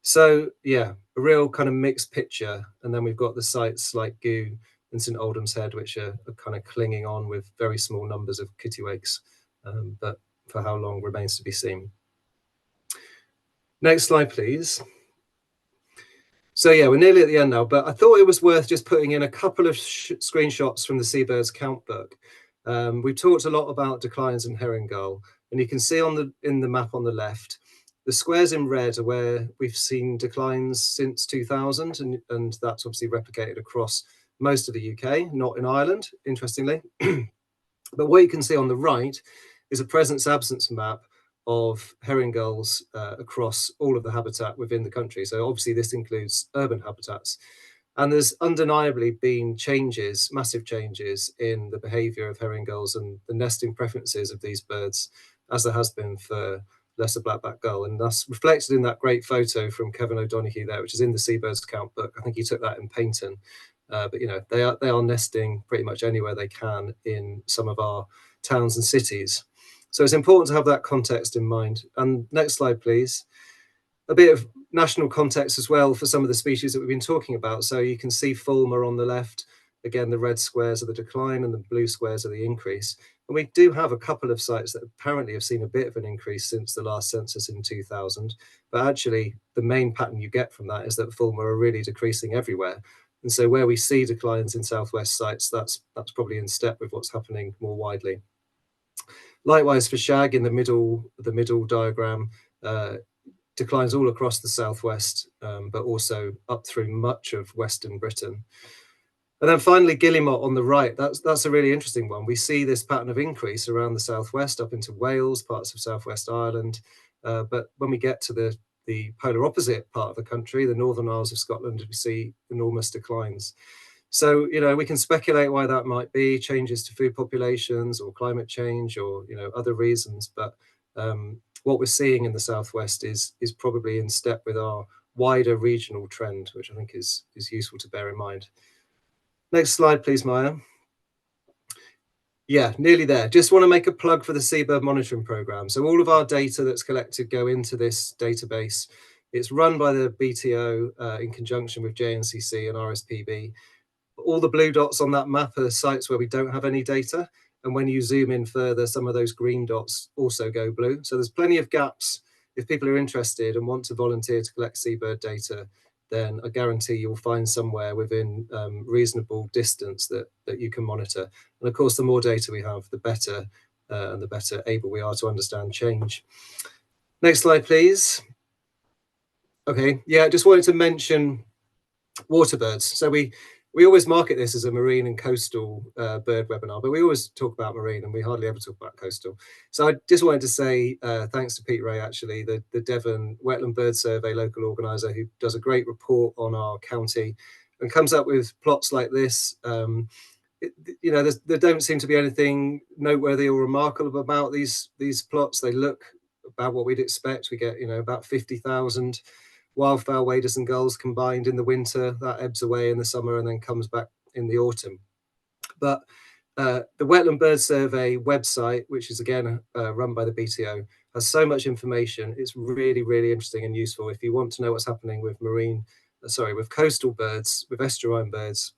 So yeah, a real kind of mixed picture. And then we've got the sites like Goo and St Aldham's Head, which are kind of clinging on with very small numbers of kittiwakes, but for how long remains to be seen. Next slide, please. So yeah, we're nearly at the end now, but I thought it was worth just putting in a couple of screenshots from the Seabirds Count book. We've talked a lot about declines in herring gull, and you can see in the map on the left, the squares in red are where we've seen declines since 2000, and that's obviously replicated across most of the UK, not in Ireland, interestingly. But what you can see on the right is a presence-absence map of herring gulls across all of the habitat within the country. So obviously this includes urban habitats. And there's undeniably been changes, massive changes in the behaviour of herring gulls and the nesting preferences of these birds, as there has been for lesser blackback gull. And that's reflected in that great photo from Kevin O'Donoghue there, which is in the Seabirds Count book. I think he took that in Paignton. But they are nesting pretty much anywhere they can in some of our towns and cities. So it's important to have that context in mind. And next slide, please. A bit of national context as well for some of the species that we've been talking about. So you can see Fulmar on the left. Again, the red squares are the decline and the blue squares are the increase. And we do have a couple of sites that apparently have seen a bit of an increase since the last census in 2000. But actually, the main pattern you get from that is that Fulmar are really decreasing everywhere. And so where we see declines in southwest sites, that's probably in step with what's happening more widely. Likewise for shag in the middle diagram, declines all across the southwest, but also up through much of Western Britain. And then finally, guillemot on the right, that's a really interesting one. We see this pattern of increase around the southwest, up into Wales, parts of southwest Ireland. But when we get to the polar opposite part of the country, the Northern Isles of Scotland, we see enormous declines. So, we can speculate why that might be, changes to food populations or climate change or, other reasons. But what we're seeing in the southwest is probably in step with our wider regional trend, which I think is useful to bear in mind. Next slide, please, Maya. Yeah, nearly there. Just want to make a plug for the seabird monitoring program. So all of our data that's collected go into this database. It's run by the BTO in conjunction with JNCC and RSPB. All the blue dots on that map are sites where we don't have any data. And when you zoom in further, some of those green dots also go blue. So there's plenty of gaps. If people are interested and want to volunteer to collect seabird data, then I guarantee you'll find somewhere within reasonable distance that you can monitor. And of course, the more data we have, the better, and the better able we are to understand change. Next slide, please. Okay, yeah, just wanted to mention water birds. So we always market this as a marine and coastal bird webinar, but we always talk about marine and we hardly ever talk about coastal. So I just wanted to say thanks to Pete Ray, actually, the Devon Wetland Bird Survey local organiser, who does a great report on our county and comes up with plots like this. There don't seem to be anything noteworthy or remarkable about these plots. They look about what we'd expect. We get, about 50,000 wildfowl, waders and gulls combined in the winter. That ebbs away in the summer and then comes back in the autumn. But the Wetland Bird Survey website, which is again run by the BTO, has so much information. It's really, really interesting and useful if you want to know what's happening with with coastal birds, with estuarine birds,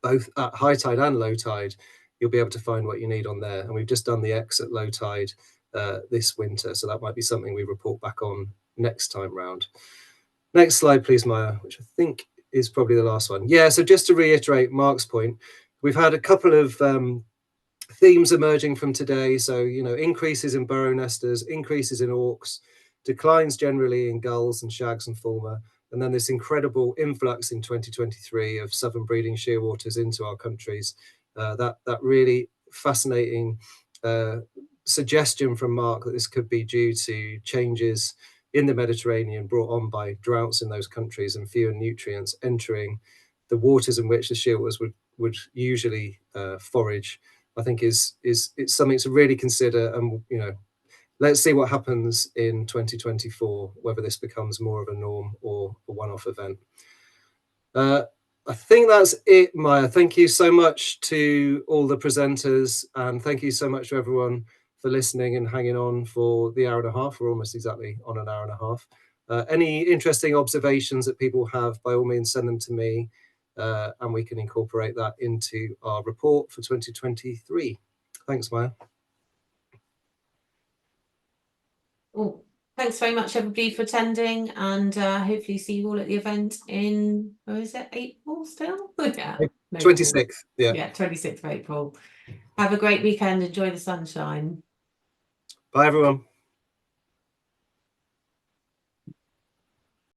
both at high tide and low tide. You'll be able to find what you need on there. And we've just done the X at low tide this winter, so that might be something we report back on next time round. Next slide, please, Maya, which I think is probably the last one. Yeah, so just to reiterate Mark's point, we've had a couple of themes emerging from today. So, you know, increases in burrow nesters, increases in auks, declines generally in gulls and shags and fulmar, and then this incredible influx in 2023 of southern breeding shearwaters into our countries. That really fascinating suggestion from Mark that this could be due to changes in the Mediterranean brought on by droughts in those countries and fewer nutrients entering the waters in which the shearwaters would usually forage. I think it's something to really consider, and you know, let's see what happens in 2024, whether this becomes more of a norm or a one-off event. I think that's it, Maya. Thank you so much to all the presenters, and thank you so much to everyone for listening and hanging on for the hour and a half. We're almost exactly on an hour and a half. Any interesting observations that people have, by all means, send them to me, and we can incorporate that into our report for 2023. Thanks, Maya. Well, thanks very much, everybody, for attending, and hopefully see you all at the event in, where is it, April still? Yeah, 26th, yeah. Yeah, 26th of April. Have a great weekend. Enjoy the sunshine. Bye, everyone.